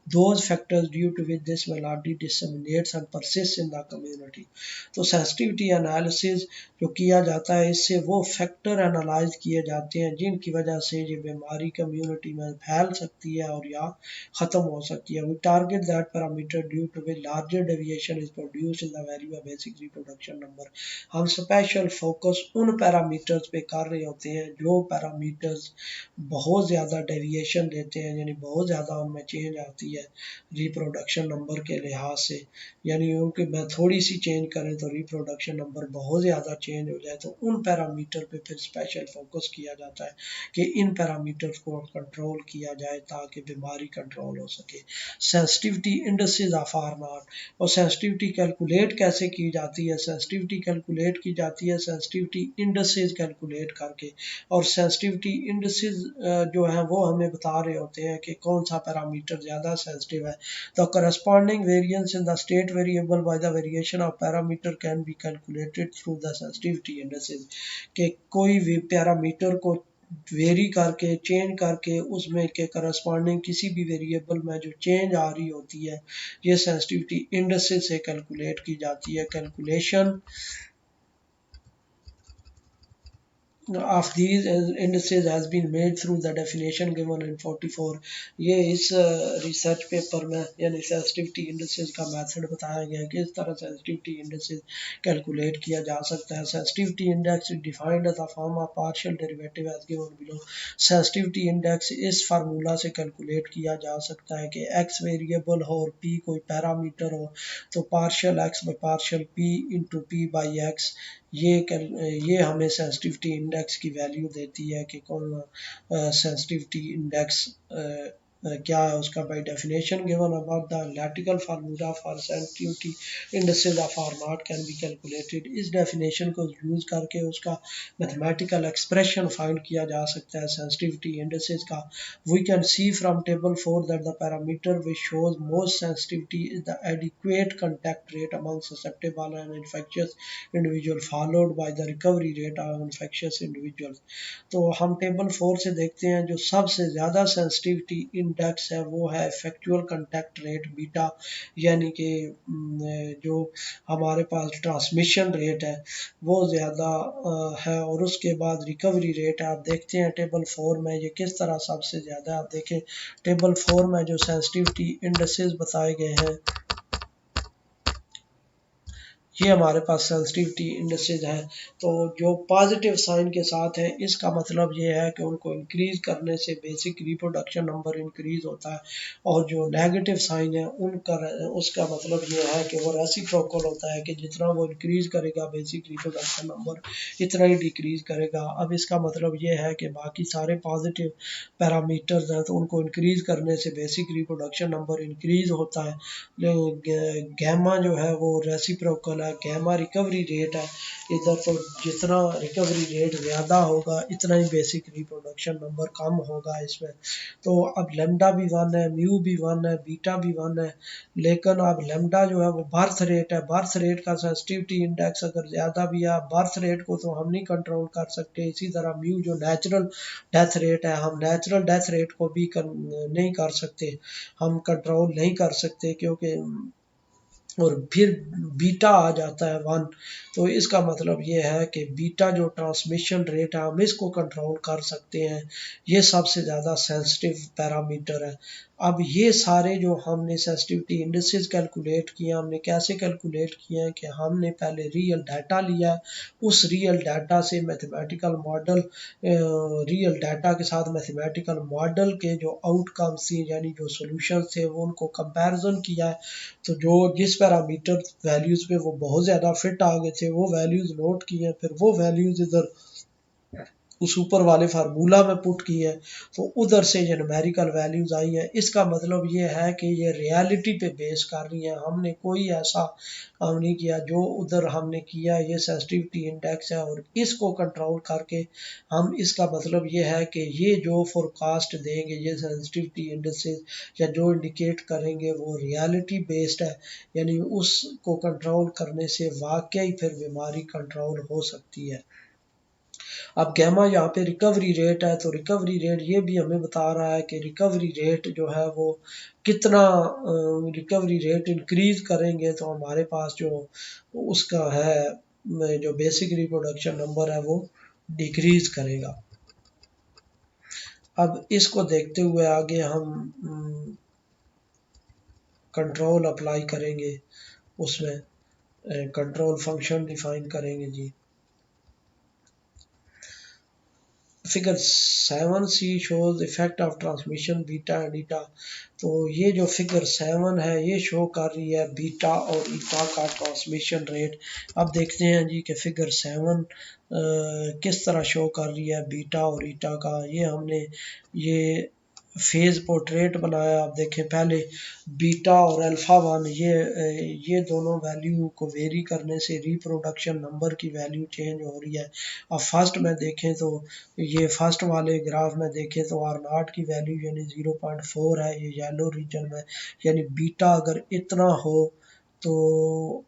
those factors due to which this malady disseminates and persists in the community। तो सेंसिटिविटी एनालिसिस जो किया जाता है इससे वो फैक्टर एनालाइज किए जाते हैं जिनकी वजह से ये बीमारी कम्युनिटी में फैल सकती है और या ख़त्म हो सकती है। We target that parameter due to which larger deviation is produce in the value of basic reproduction number. हम स्पेशल फोकस उन पैरामीटर्स पे कर रहे होते हैं जो पैरामीटर्स बहुत ज़्यादा डेविएशन देते हैं, यानी बहुत ज़्यादा उनमें चेंज आती है रिप्रोडक्शन नंबर के लिहाज से, यानी उनके में थोड़ी सी चेंज करें तो रिप्रोडक्शन नंबर बहुत ज़्यादा चेंज हो जाए, तो उन पैरामीटर पे फिर स्पेशल फोकस किया जाता है कि इन पैरामीटर्स को कंट्रोल किया जाए ताकि बीमारी कंट्रोल हो सके। Sensitivity indexes of R naught, और सेंसिटिविटी कैलकुलेट कैसे की जाती है। सेंसिटिविटी कैलकुलेट की जाती है सेंसिटिविटी इंडेक्सेस कैलकुलेट करके, और सेंसिटिविटी इंडेक्सेस जो है वो हमें बता रहे होते हैं कि कौन सा पैरामीटर ज़्यादा सेंसिटिव है। The corresponding variance in the state variable by the variation of parameter can be calculated through the sensitivity indexes, कि कोई भी पैरामीटर को वेरी करके चेंज करके उसमें के करस्पॉन्डिंग किसी भी वेरिएबल में जो चेंज आ रही होती है ये सेंसिटिविटी इंडेक्सेस से कैलकुलेट की जाती है। Calculation of these indices has been made through the definition given in 44। ये इस रिसर्च पेपर में यानी सेंसिटिविटी इंडेक्सेस का मेथड बताया गया है कि इस तरह सेंसिटिविटी इंडेक्सेस कैलकुलेट किया जा सकता है। Sensitivity index defined as the form of partial derivative as given below. Sensitivity index इस फार्मूला से कैलकुलेट किया जा सकता है कि एक्स वेरिएबल हो और पी कोई पैरामीटर हो तो partial x by partial P into P by x, ये हमें सेंसिटिविटी इंडेक्स की वैल्यू देती है कि कौन सेंसिटिविटी इंडेक्स क्या है उसका by definition given about the analytical formula for sensitivity indices of R naught can be calculated. इस डेफिनेशन को यूज़ करके उसका मैथमेटिकल एक्सप्रेशन फाइंड किया जा सकता है सेंसिटिविटी इंडिसेस का। We can see from table 4 that the parameter which shows most sensitivity is the adequate contact rate among susceptible and infectious individual followed by the recovery rate of infectious individuals। तो हम table 4 से देखते हैं जो सबसे ज़्यादा sensitivity index है वो है इफेक्चुअल कंटैक्ट रेट बीटा, यानी कि जो हमारे पास ट्रांसमिशन रेट है वो ज़्यादा है, और उसके बाद रिकवरी रेट है। आप देखते हैं टेबल 4 में ये किस तरह सबसे ज़्यादा, आप देखें टेबल 4 में जो सेंसिटिविटी इंडेक्सेस बताए गए हैं ये हमारे पास सेंसिटिविटी इंडेक्सेस हैं। तो जो पॉजिटिव साइन के साथ है इसका मतलब ये है कि उनको इंक्रीज़ करने से बेसिक रिप्रोडक्शन नंबर इंक्रीज़ होता है, और जो नेगेटिव साइन है उनका उसका मतलब ये है कि वो रेसिप्रोकल होता है कि जितना वो इंक्रीज़ करेगा बेसिक रिप्रोडक्शन नंबर इतना ही डिक्रीज़ करेगा। अब इसका मतलब ये है कि बाकी सारे पॉजिटिव पैरामीटर्स हैं तो उनको इंक्रीज़ करने से बेसिक रिप्रोडक्शन नंबर इंक्रीज़ होता है। गैमा जो है वो रेसिप्रोकल है, गैमा रिकवरी रेट है। इधर तो जितना रिकवरी रेट ज़्यादा होगा इतना ही बेसिक रिप्रोडक्शन नंबर कम होगा इसमें। तो अब लेमडा भी 1 है, म्यू भी 1 है, बीटा भी 1 है, लेकिन अब लेमडा जो है वो बर्थ रेट है। बर्थ रेट का सेंसिटिविटी इंडेक्स अगर ज़्यादा भी है, बर्थ रेट को तो हम नहीं कंट्रोल कर सकते। इसी तरह म्यू जो नेचुरल डेथ रेट है, हम नेचुरल डेथ रेट को भी नहीं कर सकते, हम कंट्रोल नहीं कर सकते क्योंकि, और फिर बीटा आ जाता है 1। तो इसका मतलब ये है कि बीटा जो ट्रांसमिशन रेट है हम इसको कंट्रोल कर सकते हैं, ये सबसे ज़्यादा सेंसिटिव पैरामीटर है। अब ये सारे जो हमने सेंसिटिविटी इंडिसेस कैलकुलेट किए, हमने कैसे कैलकुलेट किए हैं कि हमने पहले रियल डाटा लिया है, उस रियल डाटा से मैथमेटिकल मॉडल, रियल डाटा के साथ मैथमेटिकल मॉडल के जो आउटकम्स थी यानी जो सॉल्यूशन थे वो उनको कंपैरिजन किया है। तो जो जिस पैरामीटर वैल्यूज़ पे वो बहुत ज़्यादा फिट आ गए थे वो वैल्यूज़ नोट की हैं, फिर वो वैल्यूज़ इधर उस ऊपर वाले फार्मूला में पुट की है, तो उधर से ये न्यूमेरिकल वैल्यूज़ आई हैं। इसका मतलब ये है कि ये रियलिटी पे बेस कर रही हैं, हमने कोई ऐसा काम नहीं किया। जो उधर हमने किया ये सेंसिटिविटी इंडेक्स है, और इसको कंट्रोल करके हम, इसका मतलब ये है कि ये जो फोरकास्ट देंगे ये सेंसिटिविटी इंडेक्सेस या जो इंडिकेट करेंगे वो रियलिटी बेस्ड है, यानी उसको कंट्रोल करने से वाकई फिर बीमारी कंट्रोल हो सकती है। अब गैमा यहाँ पे रिकवरी रेट है, तो रिकवरी रेट ये भी हमें बता रहा है कि रिकवरी रेट जो है वो कितना, रिकवरी रेट इंक्रीज करेंगे तो हमारे पास जो उसका है जो बेसिक रिप्रोडक्शन नंबर है वो डिक्रीज करेगा। अब इसको देखते हुए आगे हम कंट्रोल अप्लाई करेंगे, उसमें कंट्रोल फंक्शन डिफाइन करेंगे जी। Figure 7C shows effect of transmission beta and eta. तो ये जो फिगर 7 है ये शो कर रही है बीटा और ईटा का ट्रांसमिशन रेट। अब देखते हैं जी कि फिगर 7 किस तरह शो कर रही है बीटा और ईटा का। ये हमने ये फेज पोर्ट्रेट बनाया। आप देखें पहले बीटा और अल्फ़ा 1 ये दोनों वैल्यू को वेरी करने से रिप्रोडक्शन नंबर की वैल्यू चेंज हो रही है। अब फर्स्ट में देखें तो ये फर्स्ट वाले ग्राफ में देखें तो आर नॉट की वैल्यू यानी 0.4 है, ये येलो रीजन में, यानी बीटा अगर इतना हो तो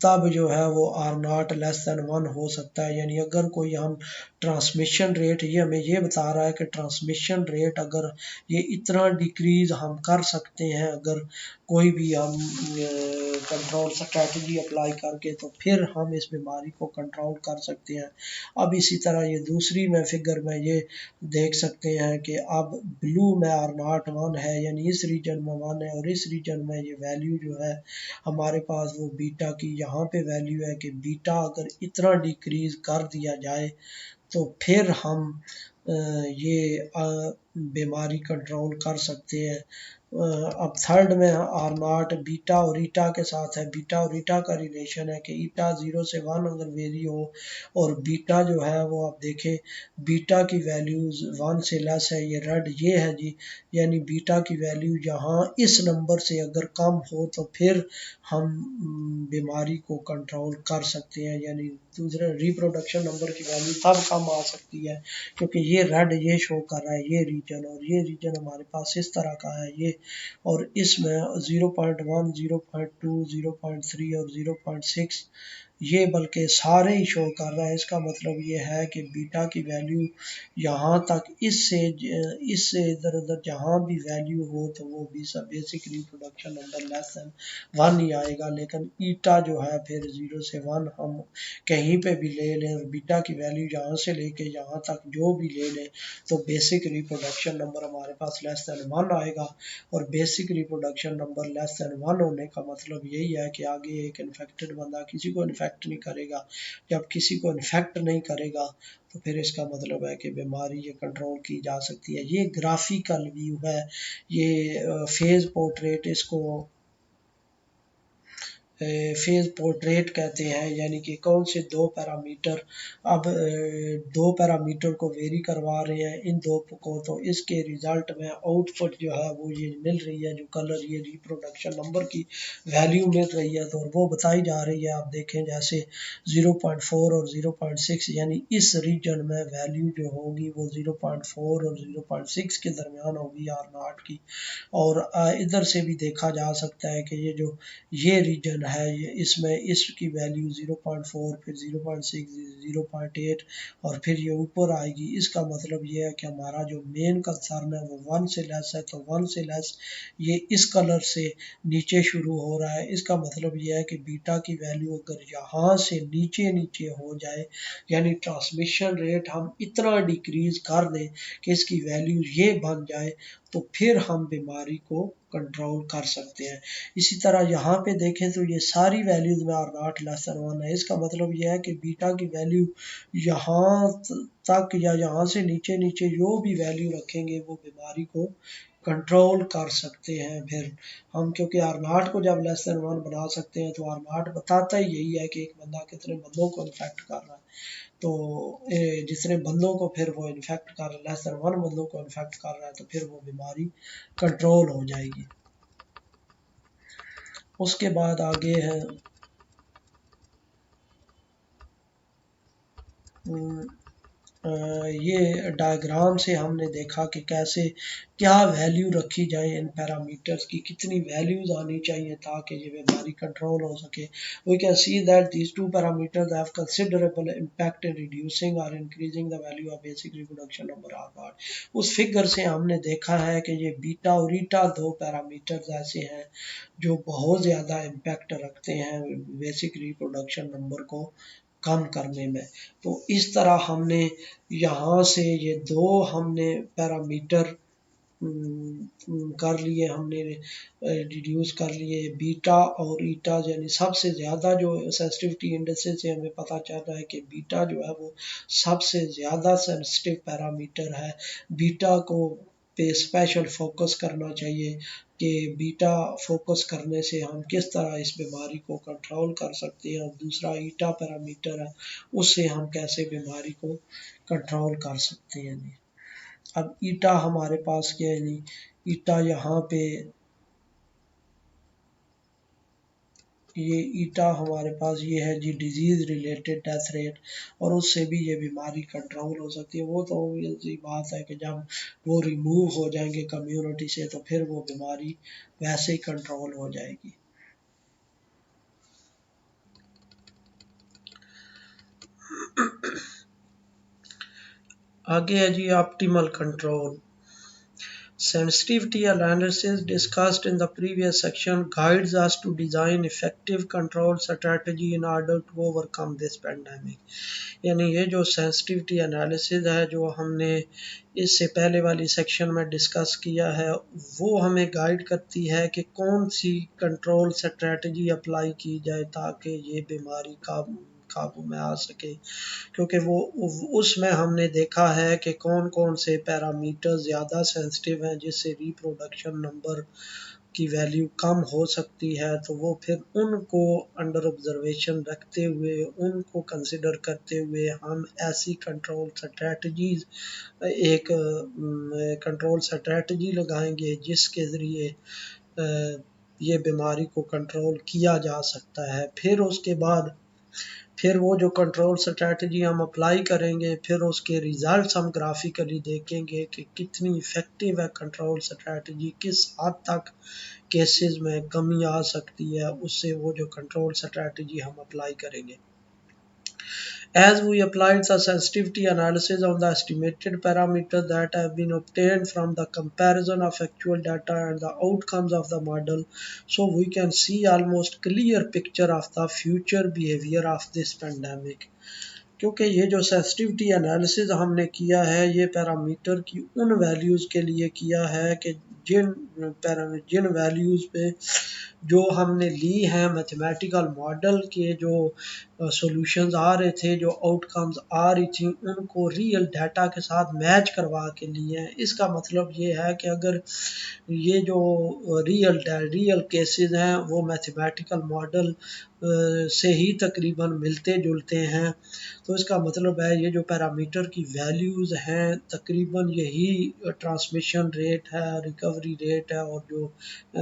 तब जो है वो आर नॉट लेस दैन 1 हो सकता है। यानी अगर कोई हम ट्रांसमिशन रेट, ये हमें ये बता रहा है कि ट्रांसमिशन रेट अगर ये इतना डिक्रीज़ हम कर सकते हैं अगर कोई भी हम कंट्रोल स्ट्रैटेजी अप्लाई करके, तो फिर हम इस बीमारी को कंट्रोल कर सकते हैं। अब इसी तरह ये दूसरी में फिगर में ये देख सकते हैं कि अब ब्लू में आर नॉट 1 है, यानी इस रीजन में 1 है, और इस रीजन में ये वैल्यू जो है हमारे पास वो बीटा की यहाँ पे वैल्यू है कि बीटा अगर इतना डिक्रीज कर दिया जाए तो फिर हम ये बीमारी कंट्रोल कर सकते हैं। अब थर्ड में आर नॉट बीटा और ईटा के साथ है। बीटा और ईटा का रिलेशन है कि ईटा 0 से 1 अगर वेरी हो और बीटा जो है वो आप देखें बीटा की वैल्यूज 1 से लेस है, ये रेड ये है जी, यानी बीटा की वैल्यू यहाँ इस नंबर से अगर कम हो तो फिर हम बीमारी को कंट्रोल कर सकते हैं, यानी दूसरे रिप्रोडक्शन नंबर की वैल्यू तब कम आ सकती है क्योंकि ये रेड ये शो कर रहा है ये रीजन, और ये रीजन हमारे पास इस तरह का है ये, और इसमें 0.1 0.2 0.3 और 0.6 ये बल्कि सारे ही शो कर रहा है। इसका मतलब ये है कि बीटा की वैल्यू यहाँ तक इससे इधर उधर जहाँ भी वैल्यू हो तो वो भी सब basic reproduction number less than 1 ही आएगा, लेकिन ईटा जो है फिर 0 से 1 हम कहीं पे भी ले लें और बीटा की वैल्यू यहाँ से लेके यहाँ तक जो भी ले लें तो बेसिक रिप्रोडक्शन नंबर हमारे पास लेस देन 1 आएगा। और basic reproduction number less than 1 होने का मतलब यही है कि आगे एक इन्फेक्टेड बंदा किसी को इन्फेक्ट नहीं करेगा। जब किसी को इन्फेक्ट नहीं करेगा तो फिर इसका मतलब है कि बीमारी ये कंट्रोल की जा सकती है। ये ग्राफिकल व्यू है, ये फेज पोर्ट्रेट इसको फेज पोर्ट्रेट कहते हैं, यानी कि कौन से दो पैरामीटर अब दो पैरामीटर को वेरी करवा रहे हैं इन दो को, तो इसके रिजल्ट में आउटपुट जो है वो ये मिल रही है, जो कलर ये रिप्रोडक्शन नंबर की वैल्यू मिल रही है तो वो बताई जा रही है। आप देखें जैसे 0.4 और 0.6 यानी इस रीजन में वैल्यू जो होगी वो 0.4 और 0.6 के दरमियान होगी आर नॉट की, और इधर से भी देखा जा सकता है कि ये रीजन है ये इसमें इसकी वैल्यू 0.4 फिर 0.6 0.8 और फिर ये ऊपर आएगी। इसका मतलब ये है कि हमारा जो मेन कंसर्न है वो 1 से लेस है, तो 1 से लेस ये इस कलर से नीचे शुरू हो रहा है। इसका मतलब ये है कि बीटा की वैल्यू अगर यहाँ से नीचे नीचे हो जाए यानी ट्रांसमिशन रेट हम इतना डिक्रीज कर दें कि इसकी वैल्यू ये बन जाए तो फिर हम बीमारी को कंट्रोल कर सकते हैं। इसी तरह यहाँ पे देखें तो ये सारी वैल्यूज में आर नॉट लेस देन 1 है। इसका मतलब यह है कि बीटा की वैल्यू यहाँ तक या यहाँ से नीचे नीचे जो भी वैल्यू रखेंगे वो बीमारी को कंट्रोल कर सकते हैं। फिर हम क्योंकि आर नॉट को जब लेस देन 1 बना सकते हैं तो आर नॉट बताता ही यही है कि एक बंदा कितने बंदों को इन्फेक्ट कर रहा है, तो जितने बंदों को फिर वो इन्फेक्ट कर लेस देन 1 बंदों को इन्फेक्ट कर रहा है तो फिर वो बीमारी कंट्रोल हो जाएगी। उसके बाद आगे है ये डायग्राम से हमने देखा कि कैसे क्या वैल्यू रखी जाए इन पैरामीटर्स की, कितनी वैल्यूज आनी चाहिए ताकि ये बीमारी कंट्रोल हो सके। We can see that these two parameters have considerable impact in reducing और increasing the value of basic reproduction number R not. उस फिगर से हमने देखा है कि ये बीटा और ईटा दो पैरामीटर्स ऐसे हैं जो बहुत ज़्यादा इम्पैक्ट रखते हैं बेसिक रिप्रोडक्शन नंबर को कम करने में। तो इस तरह हमने यहाँ से ये दो हमने पैरामीटर कर लिए, हमने रिड्यूस कर लिए बीटा और ईटा, यानी सबसे ज़्यादा जो सेंसिटिविटी इंडेक्सेस से हमें पता चल रहा है कि बीटा जो है वो सबसे ज़्यादा सेंसिटिव पैरामीटर है। बीटा को पे स्पेशल फोकस करना चाहिए कि बीटा फोकस करने से हम किस तरह इस बीमारी को कंट्रोल कर सकते हैं, और दूसरा ईटा पैरामीटर है उससे हम कैसे बीमारी को कंट्रोल कर सकते हैं। अब ईटा हमारे पास क्या है जी, ईटा यहाँ पे ये ईटा हमारे पास ये है जी डिजीज रिलेटेड डेथ रेट, और उससे भी ये बीमारी कंट्रोल हो सकती है। वो तो ये बात है कि जब वो रिमूव हो जाएंगे कम्युनिटी से तो फिर वो बीमारी वैसे ही कंट्रोल हो जाएगी। आगे है जी optimal control. Sensitivity analysis discussed in the previous section guides us to design effective control strategy in order to overcome this pandemic। यानी ये जो सेंसिटिविटी एनालिसिस है जो हमने इससे पहले वाली सेक्शन में डिस्कस किया है वो हमें गाइड करती है कि कौन सी कंट्रोल स्ट्रेटजी अप्लाई की जाए ताकि ये बीमारी का काबू में आ सके, क्योंकि वो उसमें हमने देखा है कि कौन कौन से पैरामीटर ज़्यादा सेंसिटिव हैं जिससे रिप्रोडक्शन नंबर की वैल्यू कम हो सकती है, तो वो फिर उनको अंडर ऑब्जर्वेशन रखते हुए, उनको कंसिडर करते हुए हम ऐसी कंट्रोल स्ट्रेटजीज एक कंट्रोल स्ट्रेटजी लगाएंगे जिसके ज़रिए ये बीमारी को कंट्रोल किया जा सकता है। फिर उसके बाद फिर वो जो कंट्रोल स्ट्रेटजी हम अप्लाई करेंगे, फिर उसके रिजल्ट्स हम ग्राफिकली देखेंगे कि कितनी इफ़ेक्टिव है कंट्रोल स्ट्रेटजी, किस हद तक केसेस में कमी आ सकती है उससे वो जो कंट्रोल स्ट्रेटजी हम अप्लाई करेंगे। As we applied the sensitivity analysis on the estimated parameters that have been obtained from the comparison of actual data and the outcomes of the model, so we can see almost clear picture of the future behavior of this pandemic. क्योंकि ये जो sensitivity analysis हमने किया है ये parameter की उन values के लिए किया है कि जिन वैल्यूज़ पे जो हमने ली हैं मैथमेटिकल मॉडल के जो सॉल्यूशंस आ रहे थे, जो आउटकम्स आ रही थी, उनको रियल डाटा के साथ मैच करवा के लिए हैं। इसका मतलब ये है कि अगर ये जो रियल केसेस हैं वो मैथमेटिकल मॉडल से ही तकरीबन मिलते जुलते हैं, तो इसका मतलब है ये जो पैरामीटर की वैल्यूज़ हैं तकरीबन यही ट्रांसमिशन रेट है, रिकवरी रेट है, और जो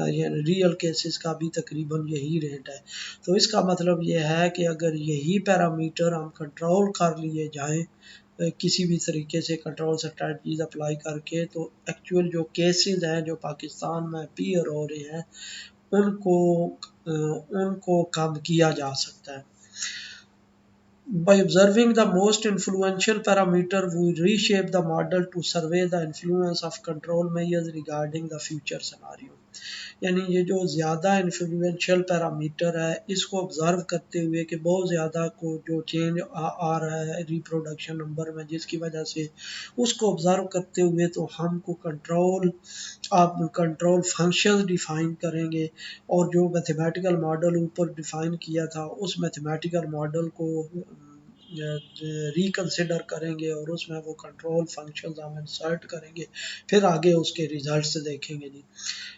ये रियल केसेस का भी तकरीबन यही रेट है। तो इसका मतलब ये है कि अगर यही पैरामीटर हम कंट्रोल कर लिए जाएं किसी भी तरीके से कंट्रोल स्ट्रेटजीज अप्लाई करके, तो एक्चुअल जो केसेस हैं जो पाकिस्तान में अपीयर हो रहे हैं उनको उनको कम किया जा सकता है। By observing the most influential parameter, we reshape the model to survey the influence of control measures regarding the future scenario. यानी ये जो ज़्यादा इन्फ्लुएंशियल पैरामीटर है इसको ऑब्ज़र्व करते हुए कि बहुत ज़्यादा को जो चेंज आ रहा है रिप्रोडक्शन नंबर में, जिसकी वजह से उसको ऑब्ज़र्व करते हुए तो हमको कंट्रोल फंक्शन डिफ़ाइन करेंगे, और जो मैथमेटिकल मॉडल ऊपर डिफ़ाइन किया था उस मैथमेटिकल मॉडल को रिकंसिडर करेंगे और उसमें वो कंट्रोल फंक्शंस हम इंसर्ट करेंगे, फिर आगे उसके रिजल्ट्स देखेंगे जी।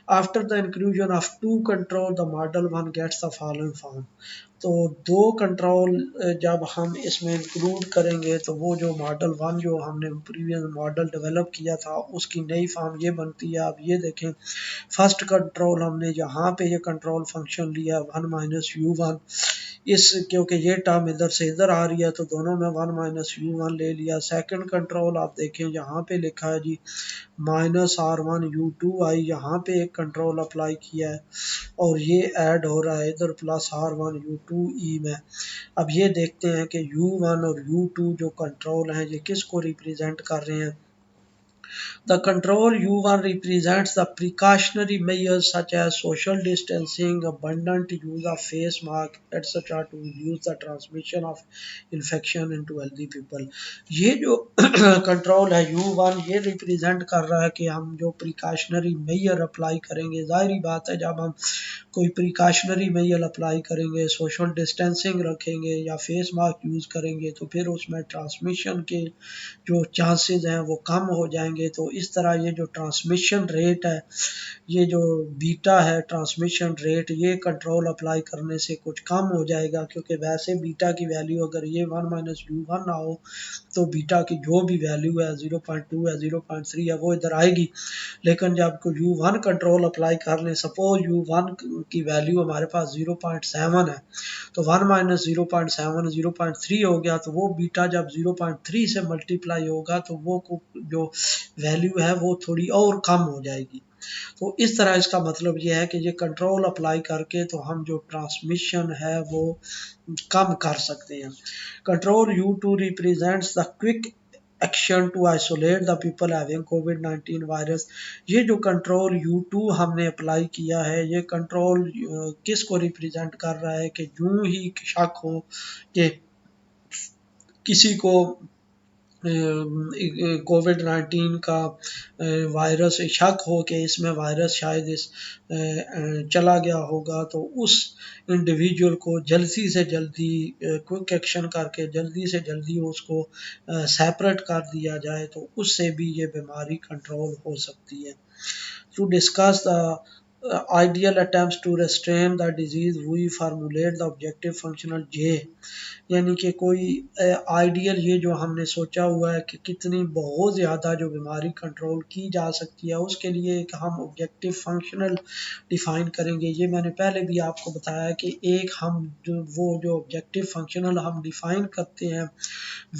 After the inclusion of two control the model one gets the following form. तो दो कंट्रोल जब हम इसमें इंक्लूड करेंगे तो वो जो मॉडल वन जो हमने प्रीवियस मॉडल डेवलप किया था उसकी नई फॉर्म ये बनती है। आप ये देखें, फर्स्ट कंट्रोल हमने यहाँ पे ये कंट्रोल फंक्शन लिया 1 माइनस u1, इस क्योंकि ये टर्म इधर से इधर आ रही है तो दोनों में 1 माइनस u1 ले लिया। सेकंड कंट्रोल आप देखें यहाँ पे लिखा है जी माइनस r1 u2 आई, यहाँ पे एक कंट्रोल अप्लाई किया है और ये ऐड हो रहा है इधर प्लस r1 u2 ई में। अब ये देखते हैं कि u1 और u2 जो कंट्रोल हैं ये किसको रिप्रेजेंट कर रहे हैं। The control U1 represents the precautionary measures such as social distancing, abundant use of face mask, etc. to reduce the transmission of infection into healthy people. ये जो कंट्रोल है U1 ये रिप्रेजेंट कर रहा है कि हम जो प्रिकॉशनरी मेजर अप्लाई करेंगे, जाहिर बात है जब हम कोई प्रिकॉशनरी मेजर अप्लाई करेंगे, सोशल डिस्टेंसिंग रखेंगे या फेस मास्क यूज़ करेंगे तो फिर उसमें ट्रांसमिशन के जो चांसेस हैं वो कम हो जाएंगे। तो इस तरह ये जो ट्रांसमिशन रेट है, ये जो बीटा है ट्रांसमिशन रेट, ये कंट्रोल अप्लाई करने से कुछ कम हो जाएगा, क्योंकि वैसे बीटा की वैल्यू अगर ये 1 माइनस u1 ना हो तो बीटा की जो भी वैल्यू है 0.2 है 0.3 है वो इधर आएगी। लेकिन जब को u1 कंट्रोल अप्लाई कर लें, सपोज u1 की वैल्यू हमारे पास 0.7 है तो 1 माइनस 0.7 0.3 हो गया, तो वो बीटा जब 0.3 से मल्टीप्लाई होगा तो वो जो वैल्यू है वो थोड़ी और कम हो जाएगी। तो इस तरह इसका मतलब ये है कि ये कंट्रोल अप्लाई करके तो हम जो ट्रांसमिशन है वो कम कर सकते हैं। Control U2 represents the quick action to isolate the people having COVID virus. ये जो कंट्रोल U2 हमने अप्लाई किया है ये कंट्रोल किस को रिप्रेजेंट कर रहा है कि यूं ही शक हो कि किसी को कोविड-19 का वायरस शक हो कि इसमें वायरस शायद इस चला गया होगा, तो उस इंडिविजुअल को जल्दी से जल्दी क्विक एक्शन करके जल्दी से जल्दी उसको सेपरेट कर दिया जाए, तो उससे भी ये बीमारी कंट्रोल हो सकती है। To discuss the ideal attempts to restrain the disease, we formulate the objective functional J, यानी कि कोई आइडियल ये जो हमने सोचा हुआ है कि कितनी बहुत ज़्यादा जो बीमारी कंट्रोल की जा सकती है, उसके लिए एक हम ऑब्जेक्टिव फंक्शनल डिफ़ाइन करेंगे। ये मैंने पहले भी आपको बताया कि एक हम जो ऑब्जेक्टिव फंक्शनल हम डिफ़ाइन करते हैं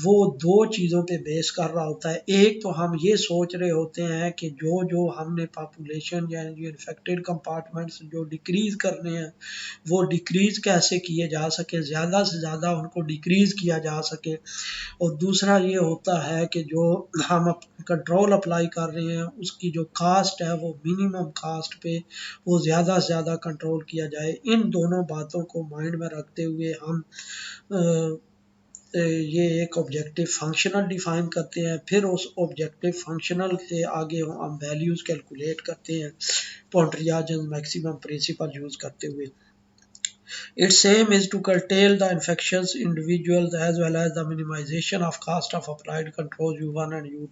वो दो चीज़ों पे बेस कर रहा होता है। एक तो हम ये सोच रहे होते हैं कि जो जो हमने पॉपुलेशन या जो इन्फेक्टेड कंपार्टमेंट्स जो डिक्रीज़ करने हैं वो डिक्रीज़ कैसे किए जा सके, ज़्यादा से ज़्यादा उनको डिक्रीज़ किया जा सके। और दूसरा ये होता है कि जो हम कंट्रोल अप्लाई कर रहे हैं उसकी जो कास्ट है वो मिनिमम कास्ट पे वो ज़्यादा से ज़्यादा कंट्रोल किया जाए। इन दोनों बातों को माइंड में रखते हुए हम ये एक ऑब्जेक्टिव फंक्शनल डिफाइन करते हैं। फिर उस ऑब्जेक्टिव फंक्शनल से आगे हम वैल्यूज़ कैलकुलेट करते हैं पोंट्रियाजन मैक्सिमम प्रिंसिपल यूज़ करते हुए। Its aim is to curtail the infectious individuals as well as the minimization of cost of applied controls U1 and U2।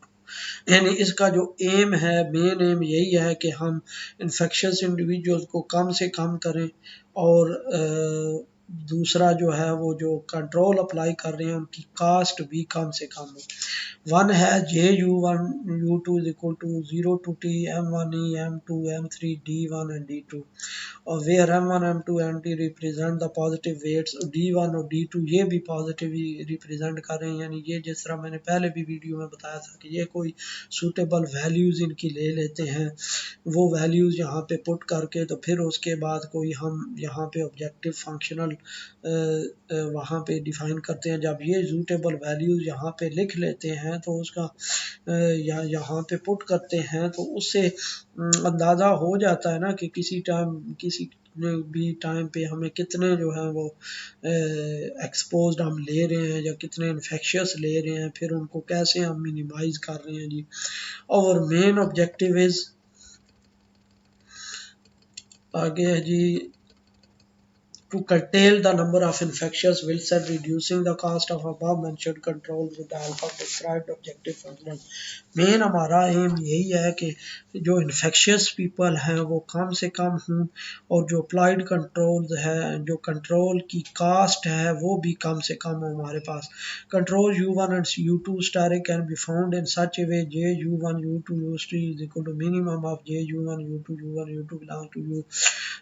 यानी इसका जो एम है, मेन एम यही है कि हम इन्फेक्शियस इंडिविजुअल्स को कम से कम करें और दूसरा जो है वो जो कंट्रोल अप्लाई कर रहे हैं उनकी कास्ट भी कम से कम हो। वन है JU1 U2 is equal to 0 to T M1E M2 M3 D1 and D2 और where M1 M2 M3 represent the positive weights, D1 और D2 ये भी पॉजिटिव रिप्रेजेंट कर रहे हैं। यानी ये जिस तरह मैंने पहले भी वीडियो में बताया था कि ये कोई सूटेबल वैल्यूज़ इनकी ले लेते हैं, वो वैल्यूज़ यहाँ पे पुट करके तो फिर उसके बाद कोई हम यहाँ पे ऑब्जेक्टिव फंक्शनल वहाँ पे डिफ़ाइन करते हैं। जब ये सूटेबल वैल्यूज़ यहाँ पे लिख लेते हैं तो उसका या यहाँ पे पुट करते हैं तो उससे अंदाज़ा हो जाता है ना कि किसी भी टाइम पे हमें कितने जो है वो एक्सपोज्ड हम ले रहे हैं या कितने इन्फेक्शियस ले रहे हैं, फिर उनको कैसे हम मिनिमाइज कर रहे हैं जी। और मेन ऑब्जेक्टिव इज़ आगे है जी to curtail the number of infectious whilst reducing the cost of above mentioned controls with the help of described objective functional। Main हमारा एम यही है कि जो इन्फेक्शियस पीपल हैं वो कम से कम हों और जो अप्लाइड कंट्रोल्स है, जो कंट्रोल की कास्ट है वो भी कम से कम हो हमारे पास। Control U1 and U2 static can be found in such a way J U1 U2 U3 is equal to minimum of J U1 U2 U1 U2 belong to U।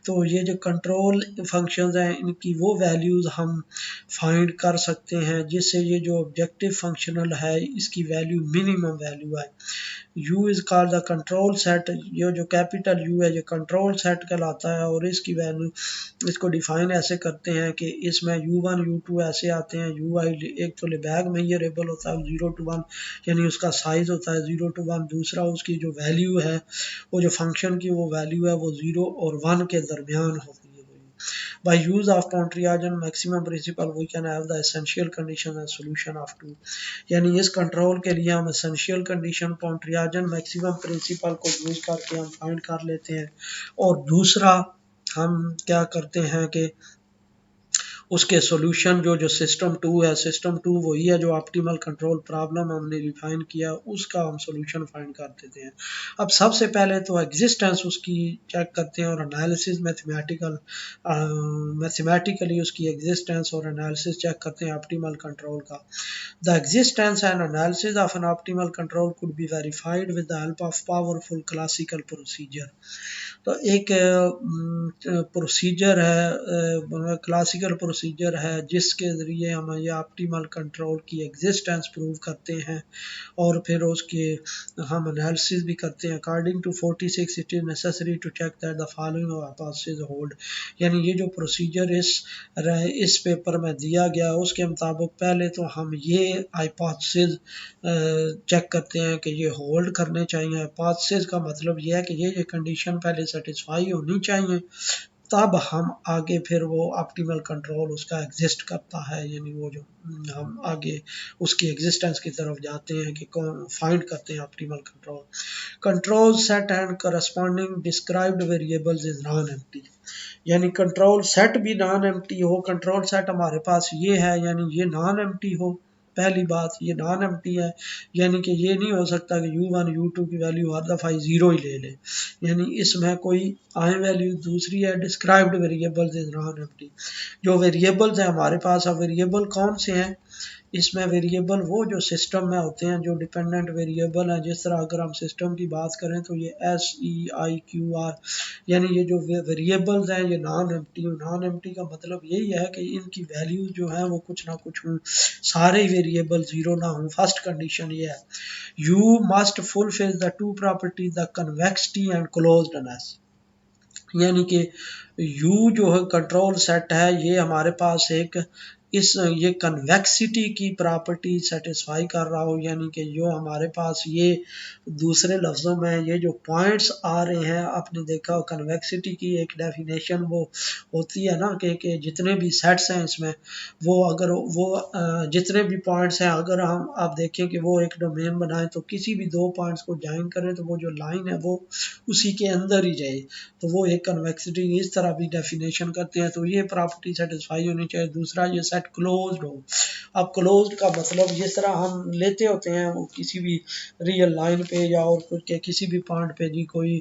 तो ये जो कंट्रोल फंक्शंस हैं इनकी वो values हम find कर सकते हैं जिससे ये जो ऑब्जेक्टिव फंक्शनल है इसकी वैल्यू मिनिमम वैल्यू है। U is called the control set, ये जो कैपिटल U है ये कंट्रोल सेट कहलाता है और इसकी वैल्यू इसको डिफाइन ऐसे करते हैं कि इसमें U1 U2 ऐसे आते हैं। UI एक तो बैग मेजरेबल होता है 0 to 1 यानी उसका साइज़ होता है 0 to 1। दूसरा उसकी जो वैल्यू है वो जो फंक्शन की वो वैल्यू है वो 0 और 1 के दरमियान होती है। By use of Pontryagin maximum principle we can have the essential condition and solution of two। यानी इस कंट्रोल के लिए हम essential condition Pontryagin maximum principle को यूज़ करके हम फाइंड कर लेते हैं और दूसरा हम क्या करते हैं कि उसके सॉल्यूशन जो सिस्टम 2 है, सिस्टम 2 वही है जो ऑप्टिमल कंट्रोल प्रॉब्लम हमने डिफाइन किया उसका हम सॉल्यूशन फाइंड कर देते हैं। अब सबसे पहले तो एग्जिस्टेंस उसकी चेक करते हैं और एनालिसिस मैथमेटिकली उसकी एग्जिस्टेंस और एनालिसिस चेक करते हैं ऑप्टिमल कंट्रोल का। The existence and analysis of an optimal control could be verified with the help of powerful classical procedure. तो एक प्रोसीजर है, क्लासिकल प्रोसीजर है जिसके ज़रिए हम ये ऑप्टिमल कंट्रोल की एग्जिस्टेंस प्रूव करते हैं और फिर उसके हम एनालिसिस भी करते हैं। According to 46 it is necessary to check that the following hypothesis hold. यानी ये जो प्रोसीजर इस पेपर में दिया गया उसके मुताबिक पहले तो हम ये हाइपोथेसिस चेक करते हैं कि ये होल्ड करने चाहिए। हाइपोथेसिस का मतलब ये है कि ये कंडीशन पहले सेटिस्फाई होनी चाहिए तब हम आगे फिर वो ऑप्टिमल कंट्रोल उसका एग्जिस्ट करता है, यानी वो जो हम आगे उसकी एग्जिस्टेंस की तरफ जाते हैं कि कौन फाइंड करते हैं optimal control. Control set and corresponding described variables is non empty, यानी कंट्रोल सेट भी नॉन एम्प्टी हो, कंट्रोल सेट हमारे पास ये है यानी ये नॉन एम्प्टी हो। पहली बात ये नॉन एम्प्टी है, यानी कि ये नहीं हो सकता कि u1 u2 की वैल्यू हर दफ़ा ज़ीरो ही ले ले, यानी इसमें कोई आई वैल्यू दूसरी है। Described variables is non empty, जो वेरिएबल्स हैं हमारे पास, अब वेरिएबल कौन से हैं इसमें, वेरिएबल वो जो सिस्टम में होते हैं जो डिपेंडेंट वेरिएबल हैं। जिस तरह अगर हम सिस्टम की बात करें तो ये SEIQR, यानी ये जो वेरिएबल्स हैं ये नॉन एम्प्टी। नॉन एम्प्टी का मतलब यही है कि इनकी वैल्यू जो है वो कुछ ना कुछ हों, सारे वेरिएबल ज़ीरो ना हों। फर्स्ट कंडीशन ये है, U must fulfil the two properties the convexity and closedness, यानी कि यू जो है कंट्रोल सेट है ये हमारे पास एक ये कन्वेक्सिटी की प्रॉपर्टी सेटिस्फाई कर रहा हो, यानी कि जो हमारे पास ये दूसरे लफ्ज़ों में ये जो पॉइंट्स आ रहे हैं, आपने देखा कन्वेक्सिटी की एक डेफिनेशन वो होती है ना कि जितने भी सेट्स हैं इसमें वो अगर वो जितने भी पॉइंट्स हैं अगर हम आप देखें कि वो एक डोमेन बनाएं तो किसी भी दो पॉइंट्स को ज्वाइन करें तो वो जो लाइन है वो उसी के अंदर ही जाए, तो वो एक कन्वेक्सिटी इस तरह भी डेफिनेशन करते हैं। तो ये प्रॉपर्टी सेटिस्फाई होनी चाहिए। दूसरा ये सेट क्लोज्ड हो। अब क्लोज्ड का मतलब जिस तरह हम लेते होते हैं वो किसी भी रियल लाइन पे या और कुछ के किसी भी पॉइंट पे जी कोई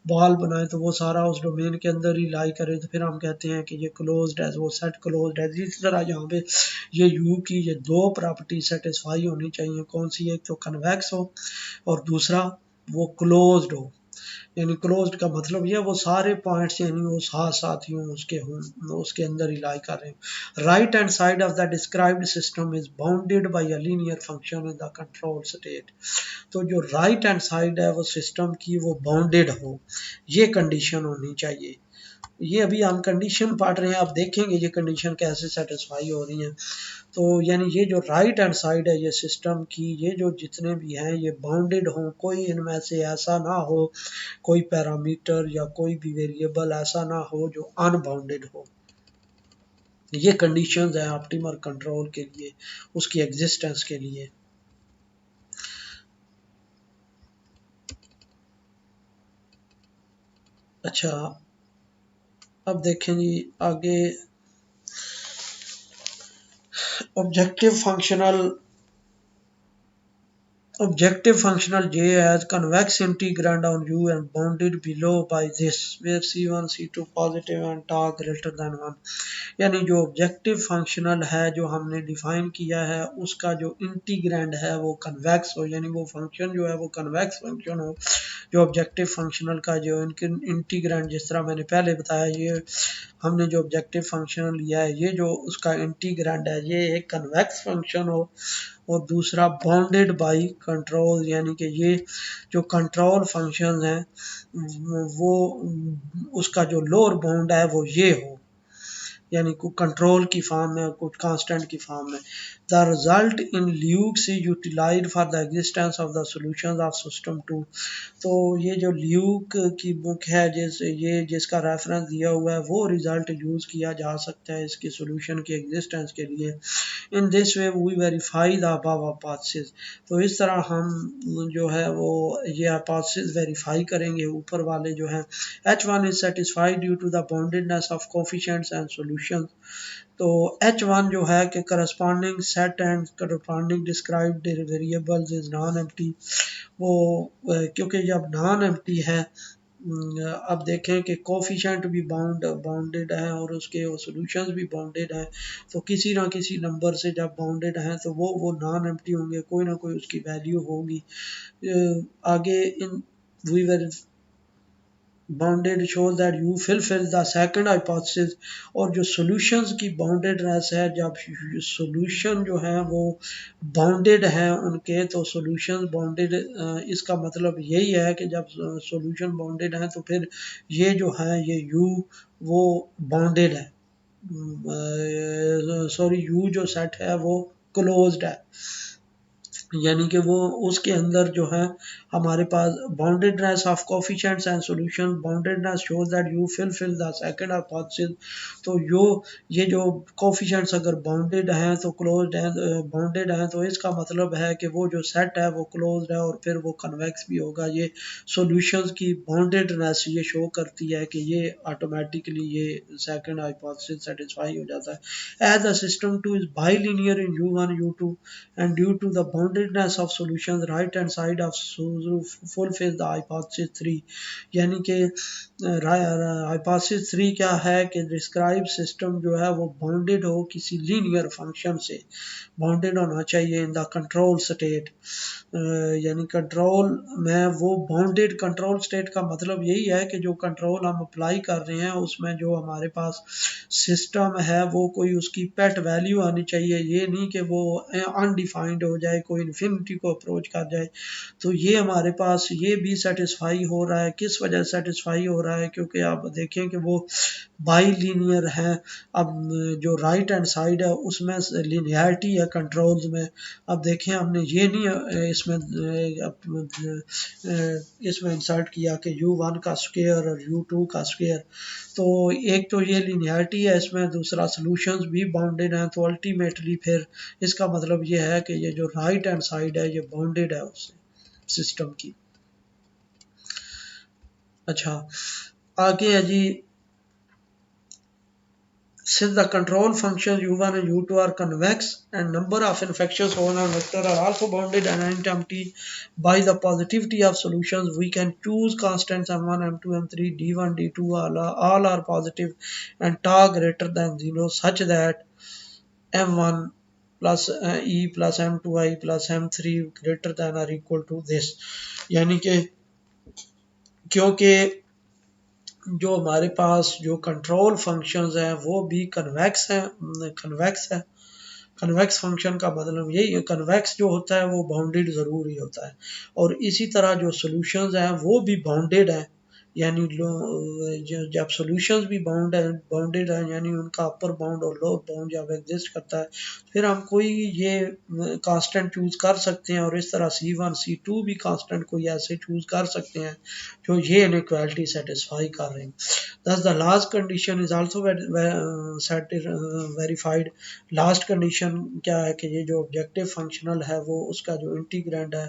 बॉल बनाए तो वो सारा उस डोमेन के अंदर ही लाई करे तो फिर हम कहते हैं कि ये क्लोज्ड है, वो सेट क्लोज्ड है। इसी तरह यहाँ पे ये यू की ये दो प्रॉपर्टी सेटिस्फाई होनी चाहिए। कौन सी, एक तो कन्वेक्स हो और दूसरा वो क्लोज्ड हो, यानी क्लोज्ड का मतलब ये वो सारे पॉइंट्स यानी वो साथ साथ ही हों उसके अंदर ही लाई कर रहे हैं। Right hand side of the described system is bounded by a linear function in the control state, तो जो राइट हैंड साइड है वो सिस्टम की वो बाउंडेड हो, ये कंडीशन होनी चाहिए। ये अभी हम कंडीशन पढ़ रहे हैं, आप देखेंगे ये कंडीशन कैसे सेटिस्फाई हो रही है। तो यानी ये जो राइट हैंड साइड है ये सिस्टम की ये जो जितने भी हैं ये बाउंडेड हों, कोई इनमें से ऐसा ना हो, कोई पैरामीटर या कोई भी वेरिएबल ऐसा ना हो जो अनबाउंडेड हो। ये कंडीशंस हैं ऑप्टिमल कंट्रोल के लिए, उसकी एग्जिस्टेंस के लिए। अच्छा अब देखें जी आगे, objective functional J has convex integrand on U and bounded below by this, where C1, C2 positive and tau greater than 1, यानी जो ऑब्जेक्टिव फंक्शनल है जो हमने डिफाइन किया है उसका जो इंटीग्रैंड है वो कन्वेक्स हो, यानी वो फंक्शन जो है वो कन्वेक्स फंक्शन हो। जो ऑब्जेक्टिव फंक्शनल का जो इंटीग्रैंड जिस तरह मैंने पहले बताया, ये हमने जो ऑब्जेक्टिव फंक्शन लिया है ये जो उसका इंटीग्रैंड है ये एक कन्वेक्स फंक्शन हो, और दूसरा बाउंडेड बाय कंट्रोल, यानी कि ये जो कंट्रोल फंक्शन है वो उसका जो लोअर बाउंड है वो ये हो, यानी कुछ कंट्रोल की फॉर्म में कुछ कांस्टेंट की फॉर्म में। The result in Lukes is utilised for the existence of the solutions of system 2, तो ये जो ल्यूक की बुक है ये जिसका रेफरेंस दिया हुआ है वो रिजल्ट यूज़ किया जा सकता है इसके सॉल्यूशन की एग्जिस्टेंस के लिए। In this way we verify the above hypothesis, तो इस तरह हम जो है वो ये हाइपोथेसिस वेरीफाई करेंगे ऊपर वाले जो है। H1 is satisfied due to the boundedness of coefficients and solutions, तो H1 जो है कि corresponding set and corresponding described variables is non-empty, वो क्योंकि जब नॉन एम्प्टी है अब देखें कि कोफिशेंट भी बाउंडेड है और उसके सॉल्यूशंस भी बाउंडेड है, तो किसी ना किसी नंबर से जब बाउंडेड है तो वो नॉन एम्प्टी होंगे, कोई ना कोई उसकी वैल्यू होगी। आगे in we bounded shows that U fulfil the second hypothesis, और जो सॉल्यूशंस की बाउंडेडनेस है जब सॉल्यूशन जो है वो बाउंडेड है उनके, तो सॉल्यूशन बाउंडेड इसका मतलब यही है कि जब सॉल्यूशन बाउंडेड है तो फिर ये जो है ये यू वो बाउंडेड है, सॉरी यू जो सेट है वो क्लोज्ड है। यानी कि वो उसके अंदर जो है हमारे पास boundedness of coefficients and solution, boundedness shows that U fill the second hypothesis. तो ये जो कोफिशिएंट्स अगर बाउंडेड हैं तो क्लोज्ड हैं, बाउंडेड हैं तो इसका मतलब है कि वो जो सेट है वो क्लोज्ड है और फिर वो कन्वेक्स भी होगा। ये सॉल्यूशंस की बाउंडेडनेस ये शो करती है कि ये ऑटोमेटिकली ये सेकंड हाइपोथेसिस सेटिस्फाई हो जाता है। As the system two is bilinear in U1 U2 and due to the boundedness of solutions right hand side of fulfills the hypothesis 3। यानी कि hypothesis 3 क्या है कि डिस्क्राइब सिस्टम जो है वो बाउंडेड हो किसी लीनियर फंक्शन से, बाउंडेड होना चाहिए इन द कंट्रोल स्टेट। यानी कंट्रोल में वो बाउंडेड, कंट्रोल स्टेट का मतलब यही है कि जो कंट्रोल हम अप्लाई कर रहे हैं उसमें जो हमारे पास सिस्टम है वो कोई उसकी पेट वैल्यू आनी चाहिए, ये नहीं कि वो अनडिफाइंड हो जाए, कोई इन्फिनिटी को अप्रोच कर जाए। तो ये हमारे पास ये भी सेटिस्फाई हो रहा है। किस वजह से सेटिस्फाई हो रहा है? क्योंकि आप देखें कि वो बाई लीनियर है। अब जो राइट हैंड साइड है उसमें लीनियरिटी है कंट्रोल्स में। अब देखें हमने ये नहीं इसमें इंसर्ट किया कि U1 का स्क्वायर और U2 का स्क्वायर। तो एक तो ये लीनियरिटी है इसमें, दूसरा सॉल्यूशंस भी बाउंडेड हैं। तो अल्टीमेटली फिर इसका मतलब ये है कि ये जो राइट हैंड साइड है ये बाउंडेड है उससे सिस्टम की। अच्छा, आगे है जी, since the control functions U1 and U2 are convex and number of infectious whole and vector are also bounded and empty by the positivity of solutions, we can choose constants M1, M2, M3, D1, D2 all are positive and tau greater than 0 such that M1 plus E plus M2I plus M3 greater than or equal to this। यानी कि क्योंकि जो हमारे पास जो control functions हैं वो भी convex हैं, कन्वेक्स है। कन्वेक्स फंक्शन का मतलब यही है, कन्वेक्स जो होता है वो बाउंडेड ज़रूर ही होता है। और इसी तरह जो सॉल्यूशंस हैं वो भी बाउंडेड हैं। यानी जब सॉल्यूशंस भी बाउंडेड है यानी उनका अपर बाउंड और लोअर बाउंड जब एग्जिस्ट करता है फिर हम कोई ये कांस्टेंट चूज कर सकते हैं। और इस तरह C1 C2 भी कांस्टेंट कोई ऐसे चूज कर सकते हैं जो ये इनइक्वालिटी सेटिस्फाई कर रहे हैं। Thus the last condition is also verified। Last condition क्या है कि ये जो ऑब्जेक्टिव फंक्शनल है वो उसका जो इंटीग्रैंड है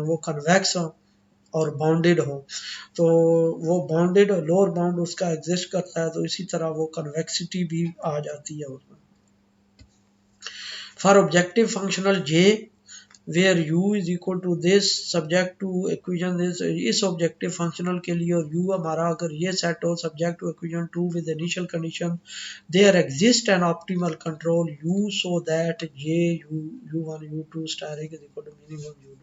वो कन्वेक्स हो और बाउंडेड हो। तो वो बाउंडेड और लोअर बाउंड उसका एग्जिस्ट करता है तो इसी तरह वो कन्वेक्सिटी भी आ जाती है उसमें। For objective functional J where u is equal to this subject to equation this, इस ऑब्जेक्टिव फंक्शनल के लिए और u हमारा अगर ये सेट हो subject to equation 2 with initial condition there exist an optimal control u so that j u1 u2 star is equal to minimum u2।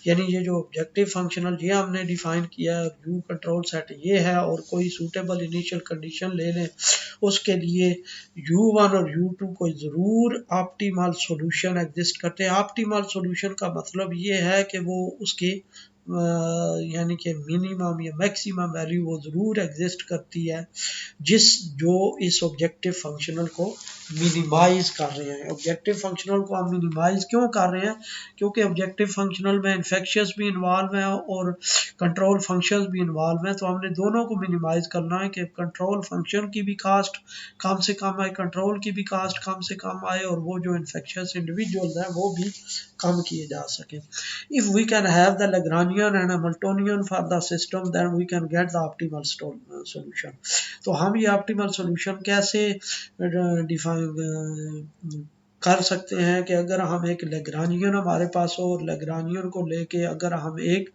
यानी ये जो ऑब्जेक्टिव फंक्शनल ये हमने डिफाइन किया है, u कंट्रोल सेट ये है और कोई सूटेबल इनिशियल कंडीशन ले लें उसके लिए U1 और U2 को ज़रूर ऑप्टिमल सॉल्यूशन एग्जिस्ट करते हैं। ऑप्टिमल सॉल्यूशन का मतलब ये है कि वो उसके यानी कि मिनिमम या मैक्सिमम वैल्यू वो ज़रूर एग्जिस्ट करती है जो इस ऑब्जेक्टिव फंक्शनल को मिनिमाइज कर रहे हैं। ऑब्जेक्टिव फंक्शनल को हम मिनिमाइज क्यों कर रहे हैं? क्योंकि ऑब्जेक्टिव फंक्शनल में इन्फेक्शियस भी इन्वॉल्व हैं और कंट्रोल फंक्शंस भी इन्वॉल्व हैं। तो हमने दोनों को मिनिमाइज करना है कि कंट्रोल फंक्शन की भी कास्ट कम से कम आए, कंट्रोल की भी कास्ट कम से कम आए और वो जो इन्फेक्शियस इंडिविजुअल्स हैं वो भी कम किए जा सकें। If we can have the Lagrangian and Hamiltonian for the system then we can get the optimal solution. तो हम ये ऑप्टिमल सॉल्यूशन कैसे डिफाइन कर सकते हैं कि अगर हम एक लैग्रानियन हमारे पास हो और लैग्रानियन को लेके अगर हम एक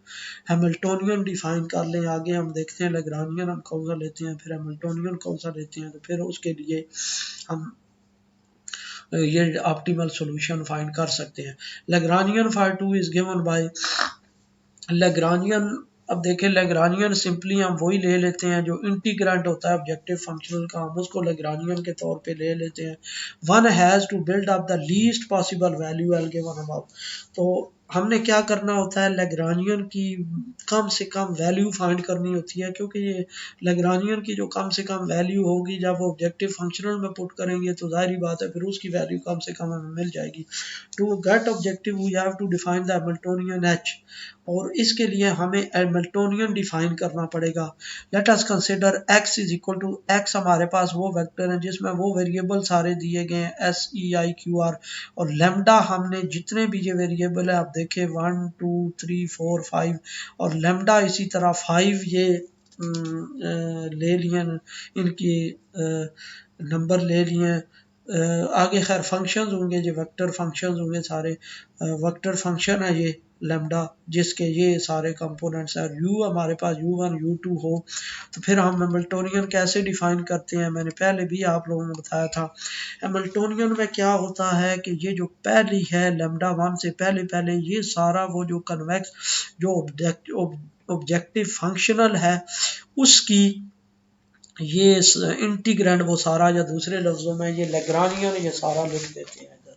हैमिल्टोनियन डिफाइन कर लें, आगे हम देखते हैं लैग्रानियन हम कौन सा लेते हैं फिर हैमिल्टोनियन कौन सा लेते हैं, तो फिर उसके लिए हम ये ऑप्टिमल सॉल्यूशन फाइंड कर सकते हैं। लैग्रानियन फॉर 2 इज गिवन बाय लैग्रानियन। अब देखें लैग्रानियन सिंपली हम वही ले लेते हैं जो इंटीग्रेंट होता है ऑब्जेक्टिव फंक्शनल का, हम उसको लैग्रानियन के तौर पे ले लेते हैं। One has to build up the least possible value L given about. तो हमने क्या करना होता है, लैग्रानियन की कम से कम वैल्यू फाइंड करनी होती है, क्योंकि ये लैग्रानियन की जो कम से कम वैल्यू होगी जब वो ऑब्जेक्टिव फंक्शनल में पुट करेंगे तो जाहिर बात है फिर उसकी वैल्यू कम से कम हमें मिल जाएगी। To get objective we have to define the Hamiltonian H, और इसके लिए हमें हैमिल्टोनियन डिफाइन करना पड़ेगा। Let us consider x is equal to x, हमारे पास वो वेक्टर है जिसमें वो वेरिएबल सारे दिए गए हैं S E I Q R, और लेमडा हमने जितने भी ये वेरिएबल है आप देखें 1 2 3 4 5, और लेमडा इसी तरह 5 ये ले लिए इनकी नंबर ले लिए। आगे खैर फंक्शंस होंगे, जो वेक्टर फंक्शंस होंगे सारे, वेक्टर फंक्शन है ये लेमडा, जिसके ये सारे कंपोनेंट्स हैं। यू हमारे पास u1 u2 हो तो फिर हम हैमिल्टोनियन कैसे डिफाइन करते हैं, मैंने पहले भी आप लोगों को बताया था। हैमिल्टोनियन में क्या होता है कि ये जो पहली है लेमडा वन से पहले पहले ये सारा वो जो कन्वेक्स जो ऑब्जेक्टिव फंक्शनल है उसकी ये इंटीग्रैंड वो सारा, या दूसरे लफ्जों में ये लैग्रानियन ये सारा लिख देते हैं इधर,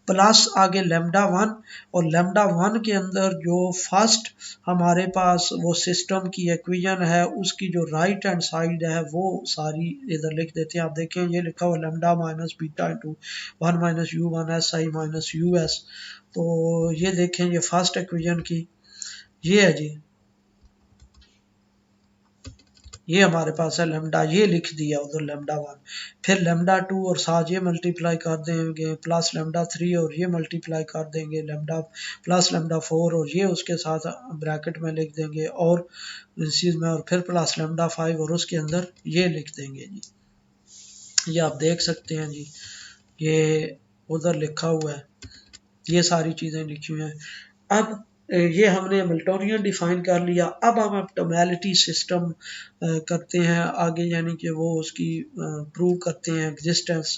प्लस आगे लेमडा वन, और लेमडा वन के अंदर जो फर्स्ट हमारे पास वो सिस्टम की इक्वेशन है उसकी जो राइट हैंड साइड है वो सारी इधर लिख देते हैं। आप देखें ये लिखा हुआ lambda minus beta into 1 minus you 1 S I minus U S, तो ये देखें ये फर्स्ट इक्वेशन की ये है जी, ये हमारे पास है लेमडा, ये लिख दिया उधर लेमडा वन, फिर लेमडा टू और साथ ये मल्टीप्लाई कर देंगे प्लस लेमडा थ्री, और ये मल्टीप्लाई कर देंगे लेमडा प्लस लेमडा फोर, और ये उसके साथ ब्रैकेट में लिख देंगे, और इस चीज़ में और फिर प्लस लेमडा फाइव, और उसके अंदर ये लिख देंगे जी। ये आप देख सकते हैं जी, ये उधर लिखा हुआ है, ये सारी चीज़ें लिखी हुई हैं। अब ये हमने हैमिल्टोनियन डिफाइन कर लिया, अब हम ऑप्टिमैलिटी सिस्टम करते हैं आगे, यानी कि वो उसकी प्रूव करते हैं एग्जिस्टेंस,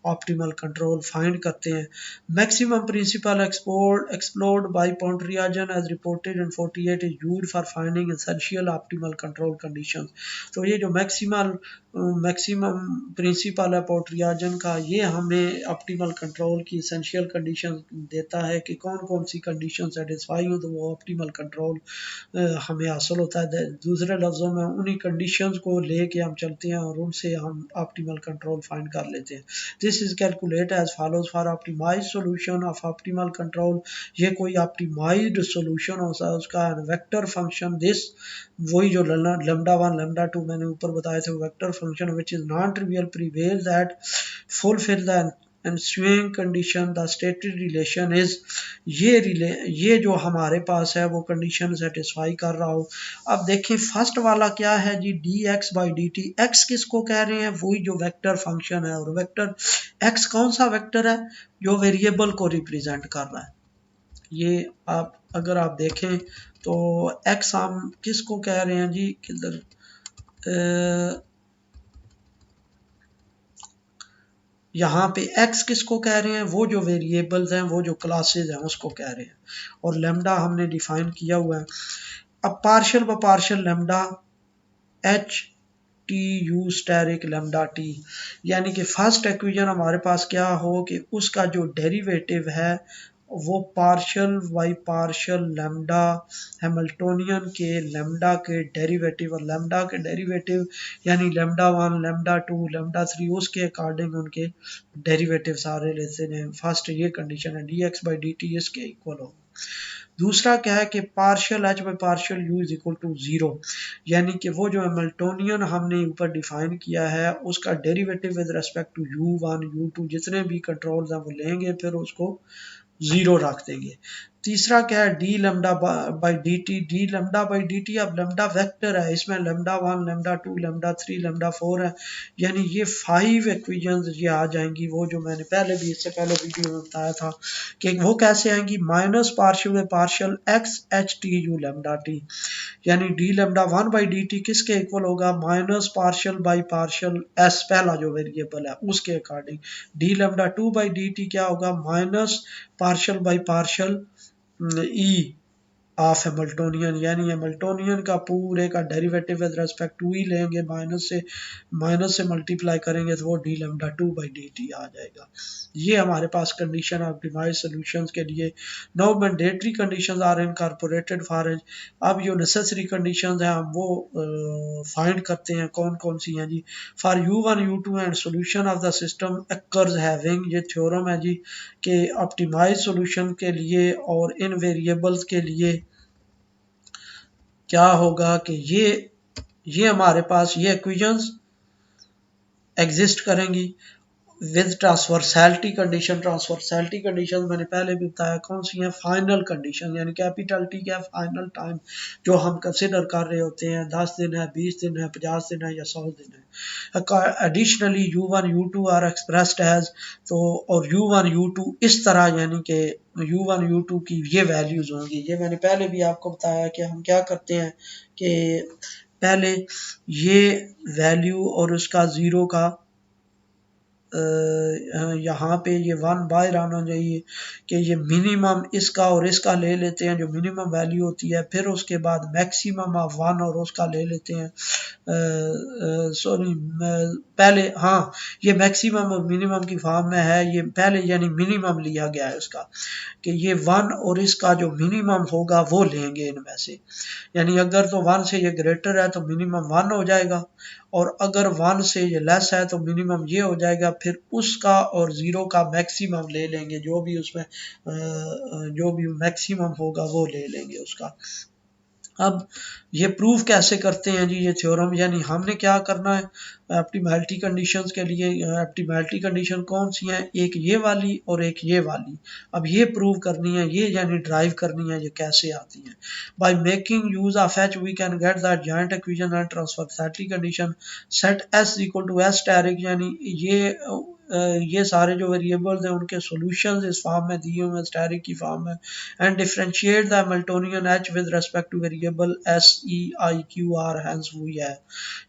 ऑप्टिमल कंट्रोल फाइंड करते हैं। Maximum principle explored by Pontryagin as reported in 48 is used for finding essential optimal control conditions. तो ये जो मैक्सिमम प्रिंसिपल है पोंटरियाजन का, ये हमें ऑप्टिमल कंट्रोल की एसेंशियल कंडीशन देता है कि कौन कौन सी कंडीशन सेटिस्फाई हो तो वो ऑप्टिमल कंट्रोल हमें हासिल होता है। दूसरे लफ्ज़ों में उन्हीं कंडीशंस को लेके हम चलते हैं और उनसे हम ऑप्टिमल कंट्रोल फाइंड कर लेते हैं। This is calculate as follows for optimise solution of optimal control. ये कोई ऑप्टिमाइज्ड सोल्यूशन होता है उसका वेक्टर फंक्शन दिस, वही जो लेमडा वन लेमडा टू मैंने ऊपर बताए थे, vector function which is non trivial prevail that fulfil the ensuing condition the stated relation is, ये जो हमारे पास है वो कंडीशन सेटिस्फाई कर रहा हो। अब देखिए फर्स्ट वाला क्या है जी, D X by D T, X किसको कह रहे हैं, वही जो वेक्टर फंक्शन है, और वेक्टर एक्स कौन सा वेक्टर है, जो वेरिएबल को रिप्रेजेंट कर रहा है। ये आप अगर आप देखें तो एक्स हम किसको कह रहे हैं जी, किधर यहाँ पे x किसको कह रहे हैं, वो जो वेरिएबल्स हैं वो जो क्लासेस हैं उसको कह रहे हैं, और लेमडा हमने डिफाइन किया हुआ है। अब पार्शियल व partial lambda H T U asterisk lambda T, यानी कि फर्स्ट इक्वेशन हमारे पास क्या हो कि उसका जो डेरिवेटिव है वो partial by partial lambda Hamiltonian के लेमडा के डेरिवेटिव, और लेमडा के डेरिवेटिव यानी lambda one lambda two lambda three उसके अकॉर्डिंग उनके डेरिवेटिव सारे लेते हैं। फर्स्ट ये कंडीशन है D X by D T इसके इक्वल हो। दूसरा क्या है कि partial H by partial U is equal to zero, यानी कि वो जो हैमिल्टोनियन हमने ऊपर डिफाइन किया है उसका derivative with respect to U one U two जितने भी कंट्रोल्स हैं वो लेंगे फिर उसको जीरो रख देंगे। तीसरा क्या है D lambda by D T, D lambda by D T, अब लेमडा वेक्टर है, इसमें lambda one lambda two lambda three lambda four है, यानी ये 5 इक्वेशंस ये आ जाएंगी, वो जो मैंने पहले भी इससे पहले वीडियो में बताया था कि वो कैसे आएंगी, माइनस पार्शियल में partial X H T U lambda T, यानी D lambda one by D T किसके इक्वल होगा, minus partial by partial S पहला जो वेरिएबल है उसके अकॉर्डिंग। D lambda two by D T क्या होगा, minus partial by partial E of Hamiltonian, यानी हैमिल्टोनियन का पूरे का डेरिवेटिव विद रेस्पेक्ट टू ही लेंगे, माइनस से मल्टीप्लाई करेंगे तो वो डी लैम्डा 2/dt आ जाएगा। ये हमारे पास कंडीशन ऑप्टिमाइज सॉल्यूशंस के लिए। No mandatory conditions are incorporated for as. अब जो नेसेसरी कंडीशंस हैं हम वो फाइंड करते हैं, कौन कौन सी हैं जी। For u1 u2 and solution of the system occurs having, ये थ्योरम है जी कि ऑप्टिमाइज सॉल्यूशन के लिए और इन वेरिएबल्स के लिए क्या होगा कि ये हमारे पास ये इक्वेशंस एग्जिस्ट करेंगी विद ट्रांसवर्सैलिटी कंडीशन। ट्रांसवर्सैलिटी कंडीशन मैंने पहले भी बताया कौन सी है, फाइनल कंडीशन, यानी कैपिटल टी क्या फाइनल टाइम जो हम कंसिडर कर रहे होते हैं, 10 दिन है, 20 दिन है, 50 दिन है या 100 दिन है। Additionally u1 u2 are expressed as, तो और u1 u2 इस तरह, यानी कि u1 u2 की ये वैल्यूज होंगी। ये मैंने पहले भी आपको बताया कि हम क्या करते हैं कि पहले ये वैल्यू और उसका ज़ीरो का यहाँ पे ये 1 बाहर आना चाहिए कि ये मिनिमम इसका और इसका ले लेते हैं जो मिनिमम वैल्यू होती है, फिर उसके बाद मैक्सिमम ऑफ 1 और उसका ले लेते हैं। सॉरी पहले, हाँ ये मैक्सिमम और मिनिमम की फॉर्म में है, ये पहले यानी मिनिमम लिया गया है उसका कि ये 1 और इसका जो मिनिमम होगा वो लेंगे इनमें से, यानी अगर तो 1 से ये ग्रेटर है तो मिनिमम 1 हो जाएगा, और अगर 1 से ये लेस है तो मिनिमम ये हो जाएगा, फिर उसका और ज़ीरो का मैक्सिमम ले लेंगे, जो भी उसमें जो भी मैक्सिमम होगा वो ले लेंगे उसका। अब ये प्रूफ कैसे करते हैं जी ये थ्योरम, यानी हमने क्या करना है ऑप्टिमैलिटी कंडीशंस के लिए। ऑप्टिमैलिटी कंडीशन कौन सी हैं, एक ये वाली और एक ये वाली। अब ये प्रूव करनी है, ये यानी ड्राइव करनी है, ये कैसे आती है। By making use of H we can get that joint equation and transversality condition set S equal to S static, यानी ये सारे जो वेरिएबल्स हैं उनके सॉल्यूशंस इस फॉर्म में दिए हुए हैं स्टैटिक की फॉर्म में। And differentiate the Hamiltonian H with respect two variable S E I Q R, hence वही है,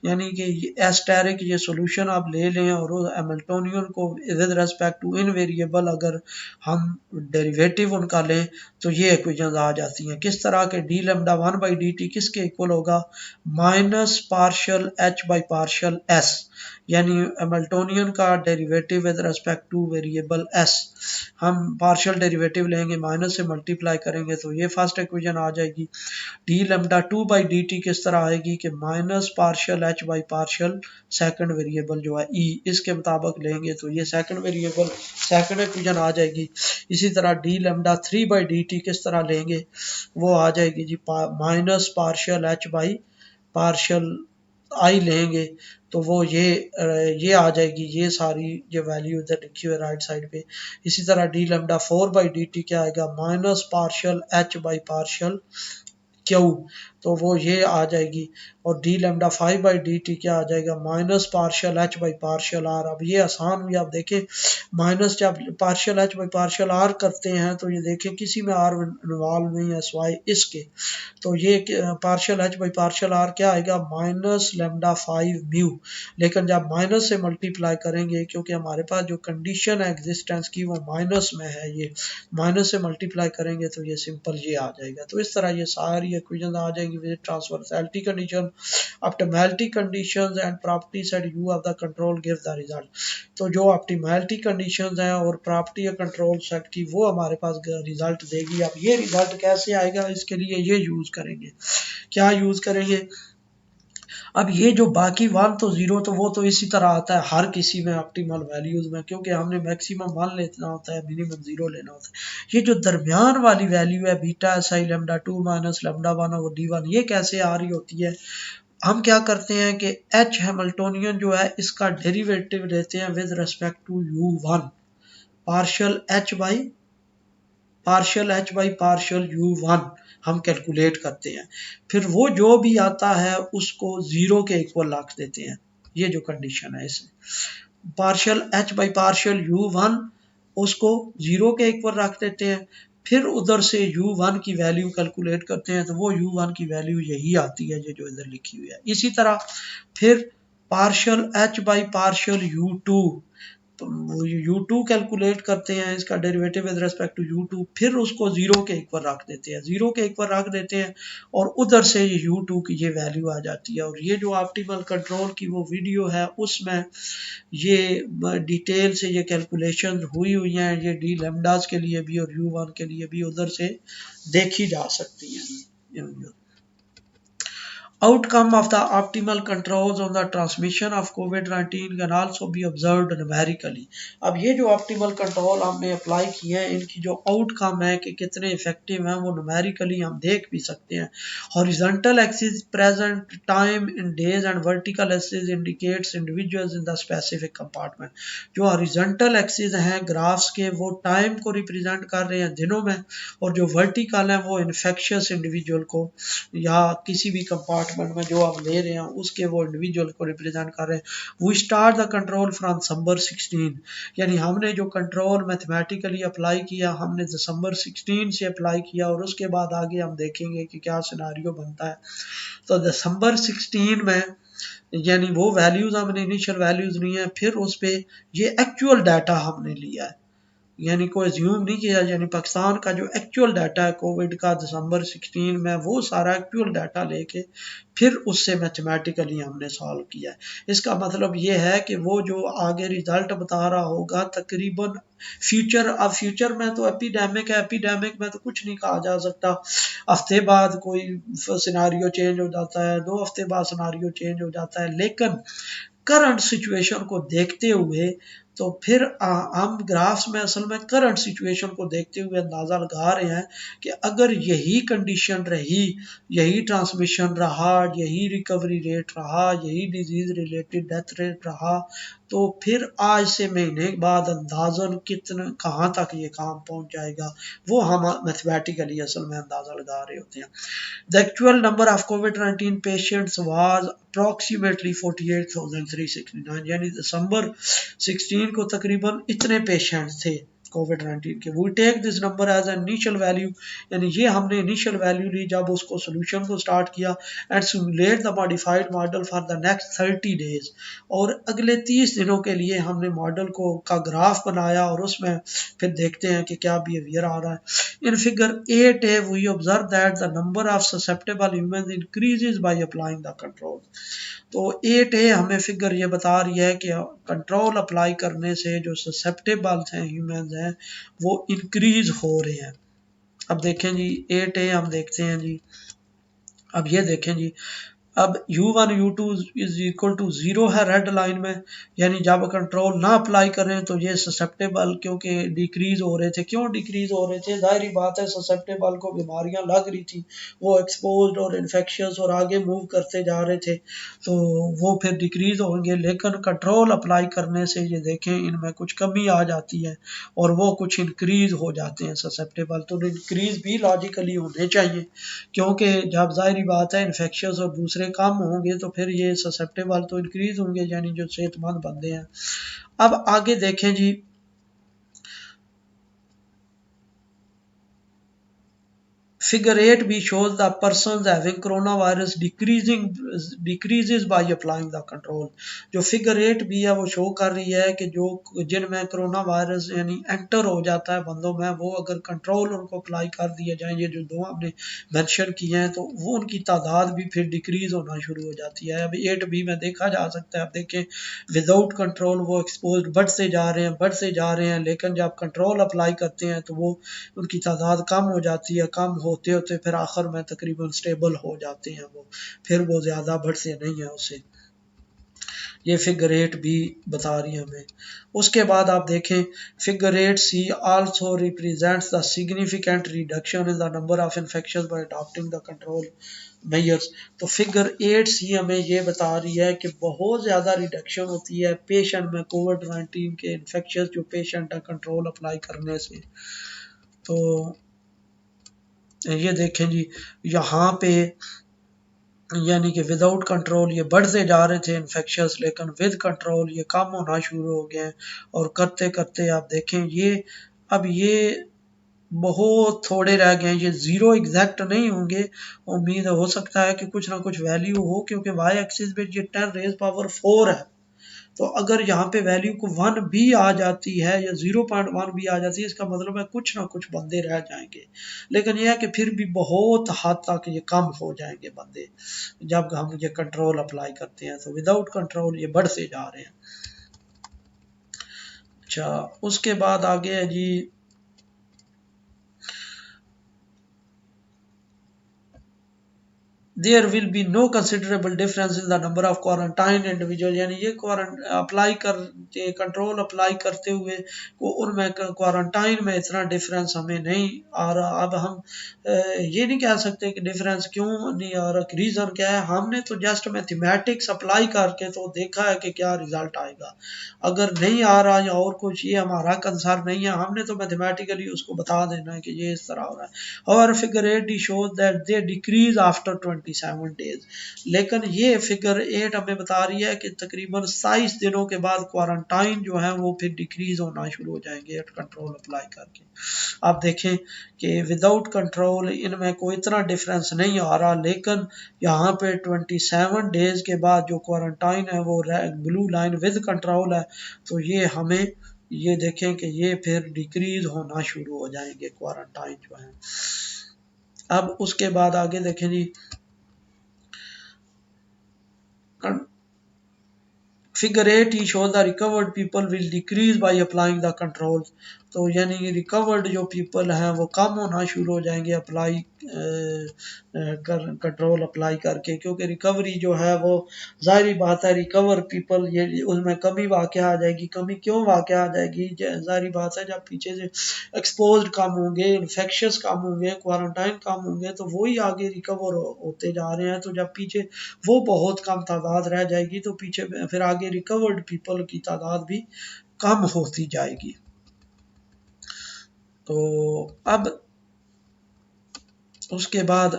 यानी कि एस्टेरिक ये सॉल्यूशन आप ले लें और हैमिल्टोनियन को विद रिस्पेक्ट टू इन वेरिएबल अगर हम डेरिवेटिव उनका लें तो ये इक्वेशंस आ जाती हैं। किस तरह के, डी लैम्डा 1/dt किसके इक्वल होगा, minus partial H by partial S, यानी हैमिल्टोनियन का derivative with respect two variable S, हम पार्शियल डेरिवेटिव लेंगे, माइनस से मल्टीप्लाई करेंगे तो ये फर्स्ट इक्वेशन आ जाएगी। डी लैम्डा 2/dt किस तरह आएगी कि minus partial H by partial second variable जो है ई, इसके मुताबिक लेंगे तो ये सेकंड वेरिएबल सेकंड इक्वेशन आ जाएगी। इसी तरह डी लैम्डा 3/dt किस तरह लेंगे, वो आ जाएगी जी minus partial H by partial I लेंगे तो वो ये आ जाएगी, ये सारी ये वैल्यू इधर लिखी हुई है राइट साइड पे। इसी तरह डी लैम्डा 4/dt क्या आएगा, minus partial H by partial Q, तो वो ये आ जाएगी। और डी लैम्डा 5/dt क्या आ जाएगा, minus partial H by partial R. अब ये आसान भी आप देखें, माइनस जब partial H by partial R करते हैं तो ये देखें किसी में आर इन्वॉल्व नहीं है स्वाई इसके, तो ये partial H by partial R क्या आएगा, माइनस लैम्डा 5 म्यू। लेकिन जब माइनस से मल्टीप्लाई करेंगे, क्योंकि हमारे पास जो कंडीशन है एग्जिस्टेंस की वो माइनस में है, ये माइनस से मल्टीप्लाई करेंगे तो ये सिंपल ये आ जाएगा। तो इस तरह ये सारी इक्वेशन आ जाएंगी with transversality condition, optimality conditions and property set U of the control give the result. तो जो ऑप्टिमैलिटी कंडीशंस हैं और प्रॉपर्टी कंट्रोल सेट की वो हमारे पास रिजल्ट देगी। अब ये रिजल्ट कैसे आएगा, इसके लिए ये यूज करेंगे, क्या यूज करेंगे, अब ये जो बाकी 1 तो 0 तो वो तो इसी तरह आता है हर किसी में ऑप्टिमल वैल्यूज में, क्योंकि हमने मैक्सिमम 1 लेना होता है, मिनिमम 0 लेना होता है। ये जो दरमियान वाली वैल्यू है beta S I lambda 2 minus lambda 1 और d1, ये कैसे आ रही होती है, हम क्या करते हैं कि एच हैमिल्टोनियन जो है इसका डेरिवेटिव लेते हैं with respect to u1, partial H by partial u1 हम कैलकुलेट करते हैं, फिर वो जो भी आता है उसको 0 के इक्वल रख देते हैं। ये जो कंडीशन है इसमें partial H by partial u1 उसको 0 के इक्वल रख देते हैं, फिर उधर से u1 की वैल्यू कैलकुलेट करते हैं तो वो u1 की वैल्यू यही आती है जो इधर लिखी हुई है। इसी तरह फिर partial H by partial u2 U2 calculate करते हैं, इसका derivative with respect to U2, फिर उसको जीरो के इक्वल रख देते हैं, जीरो के इक्वल रख देते हैं और उधर से ये U2 की ये वैल्यू आ जाती है। और ये जो ऑप्टिमल कंट्रोल की वो वीडियो है उसमें ये डिटेल से ये कैलकुलेशन हुई हुई हैं, ये डी लेमडास के लिए भी और U1 के लिए भी उधर से देखी जा सकती हैं। Outcome of the optimal controls on the transmission of COVID-19 can also be observed numerically। अब ये जो optimal control हमने अप्लाई किए हैं इनकी जो outcome है कि कितने इफेक्टिव हैं वो numerically हम देख भी सकते हैं। Horizontal axis present time in days and vertical axis indicates individuals in the specific compartment। जो horizontal axis हैं ग्राफ्स के वो टाइम को रिप्रेजेंट कर रहे हैं दिनों में, और जो वर्टिकल है वो इन्फेक्शियस इंडिविजुअल को या किसी भी कंपार्टमेंट में जो आप ले रहे हैं उसके वो इंडिविजुअल को रिप्रेजेंट कर रहे हैं। We start the control from December 16, यानी हमने जो कंट्रोल मैथमेटिकली अप्लाई किया हमने दिसंबर 16 से अप्लाई किया और उसके बाद आगे हम देखेंगे कि क्या सिनारियो बनता है। तो दिसंबर 16 में यानी वो वैल्यूज हमने इनिशियल वैल्यूज ली हैं, फिर उस पर ये एक्चुअल डाटा हमने लिया है, यानी कोई ज्यूम नहीं किया, यानी पाकिस्तान का जो एक्चुअल डाटा है कोविड का दिसंबर 16 में वो सारा एक्चुअल डाटा लेके फिर उससे मैथमेटिकली हमने सॉल्व किया है। इसका मतलब ये है कि वो जो आगे रिजल्ट बता रहा होगा तकरीबन फ्यूचर, अब फ्यूचर में तो एपिडेमिक है, एपिडेमिक में तो कुछ नहीं कहा जा सकता, हफ्ते बाद कोई सिनारियो चेंज हो जाता है, 2 हफ्ते बाद सिनारियो चेंज हो जाता है, लेकिन करंट सिचुएशन को देखते हुए तो फिर हम ग्राफ्स में असल में करंट सिचुएशन को देखते हुए अंदाज़ा लगा रहे हैं कि अगर यही कंडीशन रही, यही ट्रांसमिशन रहा, यही रिकवरी रेट रहा, यही डिजीज़ रिलेटेड डेथ रेट रहा, तो फिर आज से महीने बाद अंदाज़न कितना कहाँ तक ये काम पहुँच जाएगा वो हम मैथमेटिकली असल में अंदाज़ा लगा रहे होते हैं। The actual number of COVID-19 patients was approximately 48,369, यानी दिसंबर 16 को तकरीबन इतने पेशेंट्स थे कोविड-19 के। We take this number as an initial value, यानी ये हमने इनिशियल वैल्यू ली जब उसको सोल्यूशन को स्टार्ट किया, and simulate the modified model for the next 30 days, और अगले 30 दिनों के लिए हमने मॉडल को का ग्राफ बनाया और उसमें फिर देखते हैं कि क्या बिहेवियर आ रहा है। In figure 8A we observe that the number of susceptible humans increases by applying the control। तो 8A हमें फिगर ये बता रही है कि कंट्रोल अप्लाई करने से जो ससेप्टेबल हैं ह्यूमंस हैं वो इंक्रीज हो रहे हैं। अब देखें जी 8A हम देखते हैं जी, अब ये देखें जी, अब U1 U2 is equal to 0 है रेड लाइन में, यानी जब कंट्रोल ना अप्लाई करें तो ये ससेप्टेबल क्योंकि डिक्रीज हो रहे थे। क्यों डिक्रीज हो रहे थे? जाहिर बात है ससेप्टेबल को बीमारियां लग रही थी, वो एक्सपोज्ड और इन्फेक्शियस और आगे मूव करते जा रहे थे, तो वो फिर डिक्रीज होंगे। लेकिन कंट्रोल अप्लाई करने से ये देखें इनमें कुछ कमी आ जाती है और वो कुछ इंक्रीज हो जाते हैं ससेप्टेबल, तो इंक्रीज भी लॉजिकली होने चाहिए क्योंकि जब जाहिर बात है इन्फेक्शियस और दूसरे कम होंगे तो फिर ये ससेप्टेबल तो इंक्रीज होंगे, यानी जो सेहतमंद बंदे हैं। अब आगे देखें जी, Figure 8b shows the persons having coronavirus decreases by applying the control। जो फिगर 8b है वो शो कर रही है कि जो जिनमें कोरोना वायरस यानी एंटर हो जाता है बंदों में, वो अगर कंट्रोल उनको अप्लाई कर दिया जाए, ये जो दो हमने मेंशन किए हैं, तो वो उनकी तादाद भी फिर डिक्रीज होना शुरू हो जाती है। अब 8b में देखा जा सकता है, आप देखें विदाउट कंट्रोल वो एक्सपोज बढ़ते जा रहे हैं बढ़ते जा रहे हैं, लेकिन जब कंट्रोल अप्लाई करते हैं तो वो उनकी तादाद कम हो जाती है, कम होते होते फिर आखिर में तकरीबन स्टेबल हो जाते हैं, वो फिर वो ज़्यादा बढ़ते नहीं है उससे। ये फिगर 8 भी बता रही है हमें। उसके बाद आप देखें figure 8C also represents the significant reduction in the number of infection by adopting the control measures. तो फिगर 8C हमें ये बता रही है कि बहुत ज़्यादा रिडक्शन होती है पेशेंट में कोविड-19 के इन्फेक्शन जो पेशेंट है कंट्रोल अप्लाई करने से। तो ये देखें जी यहाँ पे यानी कि विदाउट कंट्रोल ये बढ़ते जा रहे थे इन्फेक्शंस, लेकिन विद कंट्रोल ये कम होना शुरू हो गए हैं, और करते करते आप देखें ये अब ये बहुत थोड़े रह गए हैं, ये ज़ीरो एग्जैक्ट नहीं होंगे, उम्मीद हो सकता है कि कुछ ना कुछ वैल्यू हो क्योंकि वाई एक्सिस पे ये 10 रेज पावर 4 है, तो अगर यहाँ पे वैल्यू को 1 भी आ जाती है या 0.1 भी आ जाती है, इसका मतलब है कुछ ना कुछ बंदे रह जाएंगे, लेकिन यह है कि फिर भी बहुत हद तक ये कम हो जाएंगे बंदे जब हम ये कंट्रोल अप्लाई करते हैं। तो विदाउट कंट्रोल ये बढ़ते जा रहे हैं। अच्छा, उसके बाद आगे है जी there will be no considerable difference in the number of quarantine individual, यानी ये अप्लाई कर कंट्रोल अप्लाई करते हुए को उनमें क्वारंटाइन में इतना डिफरेंस हमें नहीं आ रहा। अब हम ये नहीं कह सकते कि डिफरेंस क्यों नहीं आ रहा, रीज़न क्या है। हमने तो जस्ट मैथमेटिक्स अप्लाई करके तो देखा है कि क्या रिजल्ट आएगा। अगर नहीं आ रहा या और कुछ, ये हमारा कंसर्न नहीं है, हमने तो मैथमेटिकली उसको बता देना है कि ये इस तरह हो रहा है। और figure 8 shows that they decrease after 27 days, लेकिन ये फिगर 8 हमें बता रही है कि तकरीबन 27 दिनों के बाद क्वारंटाइन जो है वो फिर डिक्रीज होना शुरू हो जाएंगे कंट्रोल अप्लाई करके। आप देखें कि विदाउट कंट्रोल इनमें कोई इतना डिफरेंस नहीं आ रहा, लेकिन यहाँ पे 27 डेज के बाद जो क्वारंटाइन है वो ब्लू लाइन विद कंट्रोल है, तो ये हमें ये देखें कि ये फिर डिक्रीज होना शुरू हो जाएंगे क्वारंटाइन जो है। अब उसके बाद आगे देखें जी, फिगर 8 ही show the recovered people will decrease by applying the control. तो यानी रिकवर्ड जो पीपल हैं वो कम होना शुरू हो जाएंगे अप्लाई कंट्रोल अप्लाई करके, क्योंकि रिकवरी जो है वो ज़ाहिर बात है रिकवर पीपल ये उसमें कमी वाक़ आ जाएगी। कमी क्यों वाक़ आ जाएगी, ज़ाहिर बात है जब पीछे से एक्सपोज्ड कम होंगे, इन्फेक्शस कम होंगे, क्वारंटाइन कम होंगे, तो वही आगे रिकवर होते जा रहे हैं। तो जब पीछे वो बहुत कम तादाद रह जाएगी तो पीछे फिर आगे रिकवर्ड पीपल की तादाद भी कम होती जाएगी। तो अब उसके बाद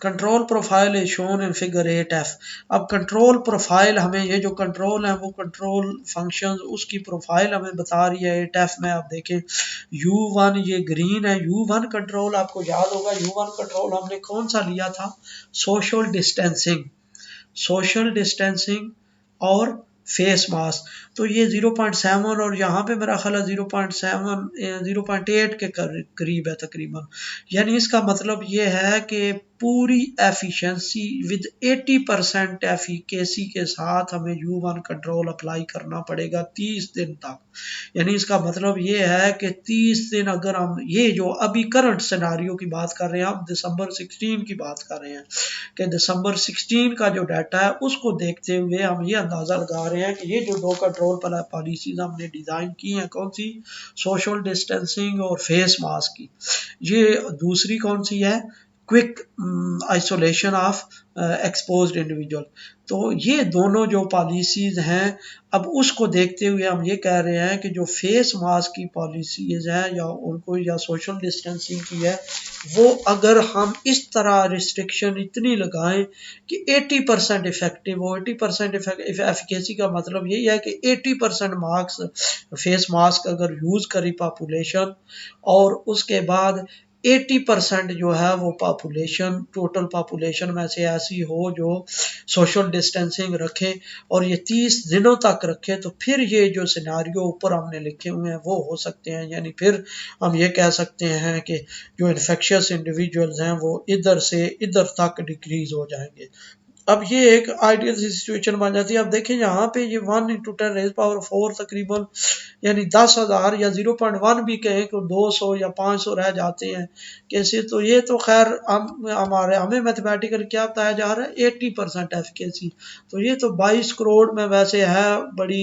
control profile is shown in figure 8F। अब कंट्रोल प्रोफाइल हमें ये जो कंट्रोल है वो कंट्रोल फंक्शंस उसकी प्रोफाइल हमें बता रही है 8F में। आप देखें U1 ये ग्रीन है, U1 कंट्रोल आपको याद होगा, U1 कंट्रोल हमने कौन सा लिया था, सोशल डिस्टेंसिंग, सोशल डिस्टेंसिंग और फेस मास्क। तो ये 0.7 और यहाँ पे मेरा ख्याल है 0.7 0.8 के करीब है तकरीबन। यानी इसका मतलब ये है कि पूरी एफिशिएंसी विद 80% एफिकेसी के साथ हमें U1 कंट्रोल अप्लाई करना पड़ेगा 30 दिन तक। यानी इसका मतलब ये है कि 30 दिन अगर हम ये जो अभी करंट सिनारियो की बात कर रहे हैं, हम दिसंबर 16 की बात कर रहे हैं कि दिसंबर 16 का जो डाटा है उसको देखते हुए हम ये अंदाज़ा लगा रहे हैं कि ये जो 2 कंट्रोल पॉलिसीज हमने डिज़ाइन की हैं, कौन सी, सोशल डिस्टेंसिंग और फेस मास्क की, ये दूसरी कौन सी है, quick isolation of exposed individual. तो ये दोनों जो पॉलिसीज़ हैं, अब उसको देखते हुए हम ये कह रहे हैं कि जो फेस मास्क की पॉलिसीज़ हैं या उनको या सोशल डिस्टेंसिंग की है, वो अगर हम इस तरह रिस्ट्रिक्शन इतनी लगाएं कि 80% इफेक्टिव हो। 80% एफिकेसी का मतलब यही है कि 80% मास्क फेस मास्क अगर यूज़ करी पॉपुलेशन, और उसके बाद 80% जो है वो पॉपुलेशन टोटल पॉपुलेशन में से ऐसी हो जो सोशल डिस्टेंसिंग रखे और ये 30 दिनों तक रखे, तो फिर ये जो सिनारियो ऊपर हमने लिखे हुए हैं वो हो सकते हैं। यानी फिर हम ये कह सकते हैं कि जो इन्फेक्शियस इंडिविजुअल्स हैं वो इधर से इधर तक डिक्रीज हो जाएंगे। अब ये एक आइडियल सी सिचुएशन बन जाती है। अब देखें यहाँ पे ये 1 × 10⁴ तकरीबन यानी 10,000 या 0.1 भी कहें कि 200 या 500 रह जाते हैं कैसे। तो ये तो खैर हमें मैथमेटिकल क्या बताया जा रहा है, 80% एफिकेसी। तो ये तो 22 करोड़ में वैसे है बड़ी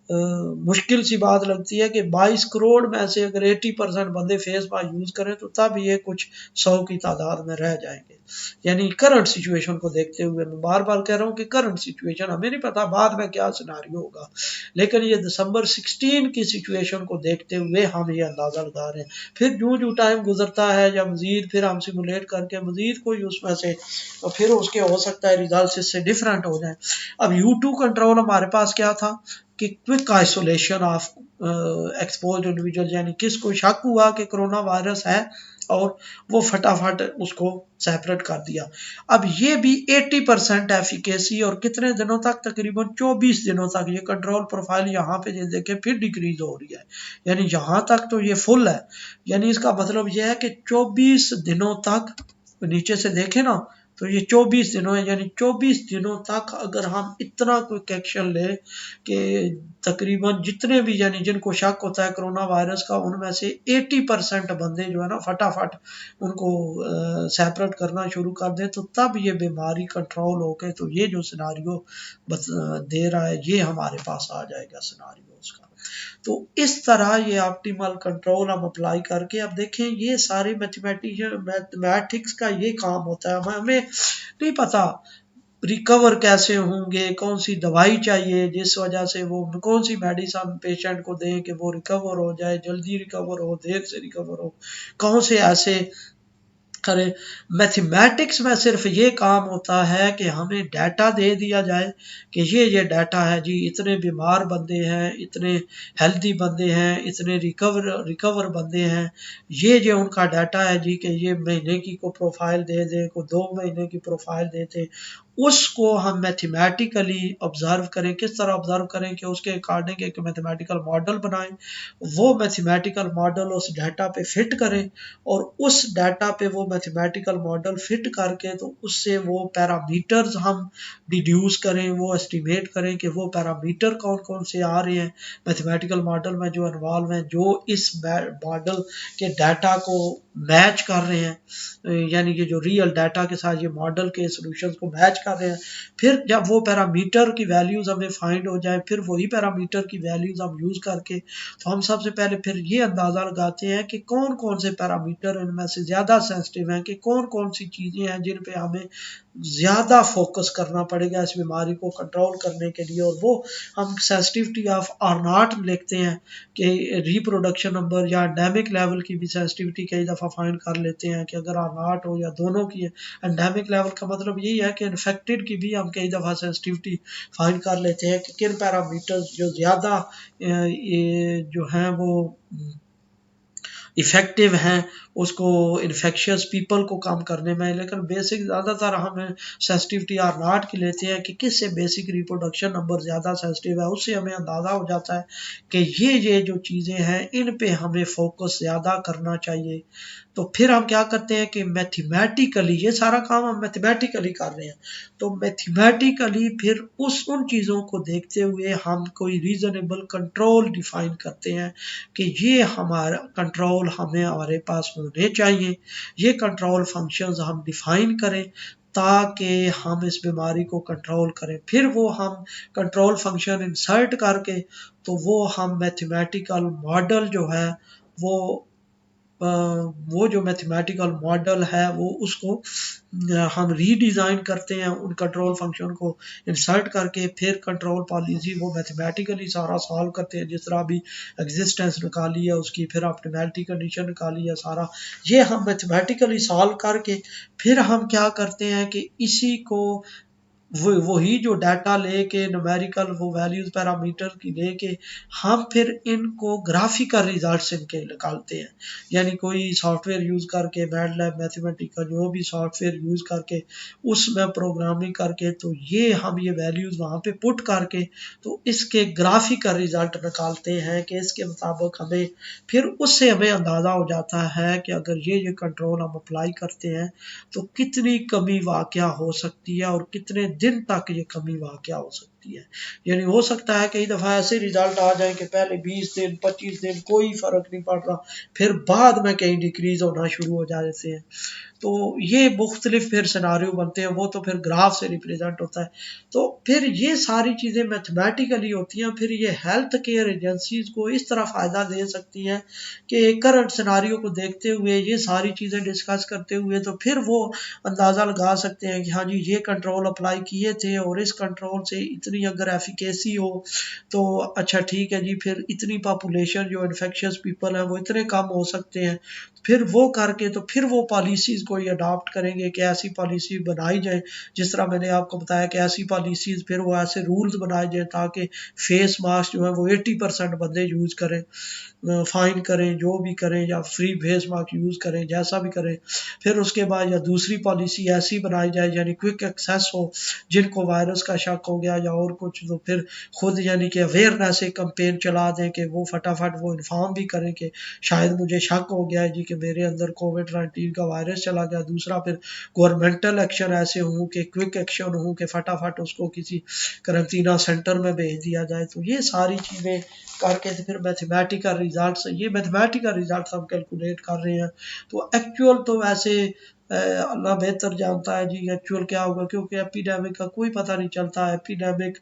मुश्किल सी बात लगती है कि 22 करोड़ में से अगर 80% बंदे फेस मास्क यूज़ करें तो तब ये कुछ 100 की तादाद में रह जाएंगे। यानी करंट सिचुएशन को देखते हुए मैं बार बार कह रहा हूँ कि करंट सिचुएशन, हमें नहीं पता बाद में क्या सिनारियो होगा, लेकिन ये दिसंबर 16 की सिचुएशन को देखते हुए हम ये अंदाज़ा लगा रहे हैं। फिर जो जो टाइम गुजरता है या मज़ीद फिर हम सिमुलेट करके मज़ीद कोई उसमें से तो फिर उसके हो सकता है रिजल्ट इससे डिफरेंट हो जाए। अब U2 कंट्रोल हमारे पास क्या था कि quick isolation of exposed individual, यानी किसको शक हुआ कि कोरोना वायरस है और वो फटाफट उसको सेपरेट कर दिया। अब ये भी 80% एफिकेसी और कितने दिनों तक, तकरीबन 24 दिनों तक। ये कंट्रोल प्रोफाइल यहाँ पे ये देखें फिर डिक्रीज हो रही है, यानी यहाँ तक तो ये फुल है, यानी इसका मतलब ये है कि 24 दिनों तक, नीचे से देखें ना तो ये 24 दिनों है, यानी 24 दिनों तक अगर हम इतना क्विक एक्शन ले कि तकरीबन जितने भी, यानी जिनको शक होता है कोरोना वायरस का, उनमें से 80% बंदे जो है ना फटाफट उनको सेपरेट करना शुरू कर दें, तो तब ये बीमारी कंट्रोल होके, तो ये जो सिनारियो दे रहा है ये हमारे पास आ जाएगा सिनारियो उसका। तो इस तरह ये ऑप्टिमल कंट्रोल हम अप्लाई करके, अब देखें ये सारे मैथमेटिक्स का ये काम होता है। हमें नहीं पता रिकवर कैसे होंगे, कौन सी दवाई चाहिए जिस वजह से वो, कौन सी मेडिसिन पेशेंट को दें कि वो रिकवर हो जाए, जल्दी रिकवर हो, देर से रिकवर हो, कौन से ऐसे करें। मैथमेटिक्स में सिर्फ ये काम होता है कि हमें डाटा दे दिया जाए कि ये डाटा है जी, इतने बीमार बंदे हैं, इतने हेल्दी बंदे हैं, इतने रिकवर बंदे हैं, ये उनका डाटा है जी, कि ये महीने की को प्रोफाइल दे दें, को 2 महीने की प्रोफाइल देते, उसको हम मैथमेटिकली ऑब्जर्व करें। किस तरह ऑब्जर्व करें कि उसके अकॉर्डिंग एक मैथमेटिकल मॉडल बनाएं, वो मैथमेटिकल मॉडल उस डाटा पे फिट करें, और उस डाटा पे वो मैथमेटिकल मॉडल फिट करके तो उससे वो पैरामीटर्स हम डिड्यूस करें, वो एस्टिमेट करें कि वो पैरामीटर कौन कौन से आ रहे हैं मैथमेटिकल मॉडल में जो इन्वॉल्व हैं, जो इस मॉडल के डाटा को मैच कर रहे हैं, यानी कि जो रियल डाटा के साथ ये मॉडल के सॉल्यूशंस को मैच कर रहे हैं। फिर जब वो पैरामीटर की वैल्यूज हमें फाइंड हो जाए, फिर वही पैरामीटर की वैल्यूज हम यूज करके, तो हम सबसे पहले फिर ये अंदाजा लगाते हैं कि कौन कौन से पैरामीटर इनमें से ज़्यादा सेंसिटिव हैं, कि कौन कौन सी चीज़ें हैं जिन पे हमें ज़्यादा फोकस करना पड़ेगा इस बीमारी को कंट्रोल करने के लिए। और वो हम सेंसिटिविटी ऑफ आर नॉट लिखते हैं कि रिप्रोडक्शन नंबर या एंडेमिक लेवल की भी सेंसिटिविटी कई दफ़ा फाइंड कर लेते हैं कि अगर आर नॉट हो या दोनों की है। एंडेमिक लेवल का मतलब यही है कि इन्फेक्टेड की भी हम कई दफ़ा सेंसिटिविटी फाइंड कर लेते हैं कि किन पैरामीटर्स जो ज़्यादा जो हैं वो इफ़ेक्टिव हैं उसको इन्फेक्शियस पीपल को कम करने में। लेकिन बेसिक ज़्यादातर हम सेंसिटिविटी आर नॉट की लेते हैं कि किससे बेसिक रिप्रोडक्शन नंबर ज़्यादा सेंसिटिव है, उससे हमें अंदाज़ा हो जाता है कि ये जो चीज़ें हैं इन पे हमें फोकस ज़्यादा करना चाहिए। तो फिर हम क्या करते हैं कि मैथमेटिकली, ये सारा काम हम मैथमेटिकली कर रहे हैं, तो मैथमेटिकली फिर उन चीज़ों को देखते हुए हम कोई रीज़नेबल कंट्रोल डिफाइन करते हैं कि ये हमारा कंट्रोल हमारे पास होने चाहिए। ये कंट्रोल फंक्शंस हम डिफाइन करें ताकि हम इस बीमारी को कंट्रोल करें। फिर वो हम कंट्रोल फंक्शन इंसर्ट करके, तो वो हम मैथमेटिकल मॉडल जो है वो वो जो मैथमेटिकल मॉडल है वो उसको हम रीडिज़ाइन करते हैं, उन कंट्रोल फंक्शन को इंसर्ट करके, फिर कंट्रोल पॉलिसी वो मैथमेटिकली सारा सॉल्व करते हैं। जिस तरह अभी एग्जिस्टेंस निकाली है उसकी, फिर ऑप्टिमैलिटी कंडीशन निकाली है, सारा ये हम मैथमेटिकली सॉल्व करके फिर हम क्या करते हैं कि इसी को वही जो डाटा लेके न्यूमेरिकल वो वैल्यूज पैरामीटर की लेके हम फिर इनको ग्राफिकल रिजल्ट्स इनके निकालते हैं। यानी कोई सॉफ्टवेयर यूज़ करके, मैटलैब, मैथमेटिका जो भी सॉफ्टवेयर यूज़ करके उसमें प्रोग्रामिंग करके, तो ये हम ये वैल्यूज़ वहाँ पे पुट करके तो इसके ग्राफिकल रिजल्ट निकालते हैं कि इसके मुताबिक हमें फिर उससे हमें अंदाज़ा हो जाता है कि अगर ये कंट्रोल हम अप्लाई करते हैं तो कितनी कमी वाक़या हो सकती है और कितने दिन तक ये कमी वाक़या हो सकती है। यानी हो सकता है कई दफ़ा ऐसे रिज़ल्ट आ जाए कि पहले 20 दिन 25 दिन कोई फ़र्क नहीं पड़ रहा, फिर बाद में कहीं डिक्रीज़ होना शुरू हो जाते हैं। तो ये मुख्तलिफ फिर सिनारियो बनते हैं, वो तो फिर ग्राफ से रिप्रेजेंट होता है। तो फिर ये सारी चीज़ें मैथमेटिकली होती हैं। फिर ये हेल्थ केयर एजेंसीज़ को इस तरह फ़ायदा दे सकती हैं कि करंट सिनारियो को देखते हुए, ये सारी चीज़ें डिस्कस करते हुए, तो फिर वो अंदाज़ा लगा सकते हैं कि हाँ जी ये कंट्रोल अप्लाई किए थे और इस कंट्रोल से इतनी अगर एफिकेसी हो तो अच्छा ठीक है जी, फिर इतनी पॉपुलेशन जो इन्फेक्शियस पीपल हैं वो इतने कम हो सकते हैं। फिर वो करके तो फिर वो पॉलिसीज़ को ये अडॉप्ट करेंगे कि ऐसी पॉलिसी बनाई जाए, जिस तरह मैंने आपको बताया कि ऐसी पॉलिसीज़ फिर वो ऐसे रूल्स बनाए जाए ताकि फेस मास्क जो है वो 80% बंदे यूज़ करें, फ़ाइन करें, जो भी करें, या फ्री फेस मास्क यूज़ करें, जैसा भी करें। फिर उसके बाद या दूसरी पॉलिसी ऐसी बनाई जाए यानी क्विक एक्सेस हो, जिनको वायरस का शक हो गया या और कुछ, तो फिर खुद यानी कि अवेयरनेस एक कैंपेन चला दें कि वो फटाफट वो इन्फॉर्म भी करें कि शायद मुझे शक हो गया है जी कि मेरे अंदर कोविड-19 का वायरस चला गया। दूसरा फिर गवर्नमेंटल एक्शन ऐसे हों कि क्विक एक्शन हो कि फटाफट उसको किसी करंतना सेंटर में भेज दिया जाए। तो ये सारी चीज़ें करके तो फिर मैथमेटिकल रिजल्ट्स, ये मैथमेटिकल रिजल्ट्स हम कैलकुलेट कर रहे हैं। तो एक्चुअल तो वैसे अल्लाह बेहतर जानता है जी एक्चुअल क्या होगा, क्योंकि एपिडेमिक का कोई पता नहीं चलता। एपिडेमिक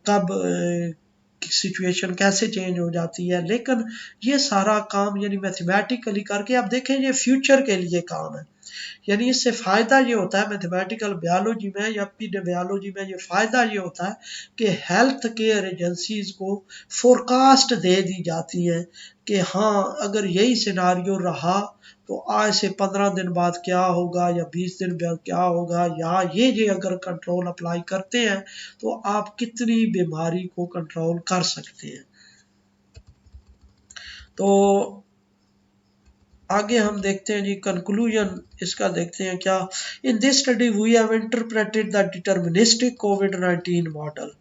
कब सिचुएशन कैसे चेंज हो जाती है, लेकिन ये सारा काम यानी मैथमेटिकली करके आप देखें ये फ्यूचर के लिए काम है। यानी इससे फ़ायदा ये होता है मैथमेटिकल बायोलॉजी में या बायोलॉजी में, ये फ़ायदा ये होता है कि हेल्थ केयर एजेंसीज़ को फोरकास्ट दे दी जाती है कि हाँ, अगर यही सिनारियो रहा तो आज से 15 दिन बाद क्या होगा या 20 दिन बाद क्या होगा, या ये अगर कंट्रोल अप्लाई करते हैं तो आप कितनी बीमारी को कंट्रोल कर सकते हैं। तो आगे हम देखते हैं जी कंक्लूजन इसका देखते हैं क्या। In this study we have interpreted the deterministic COVID model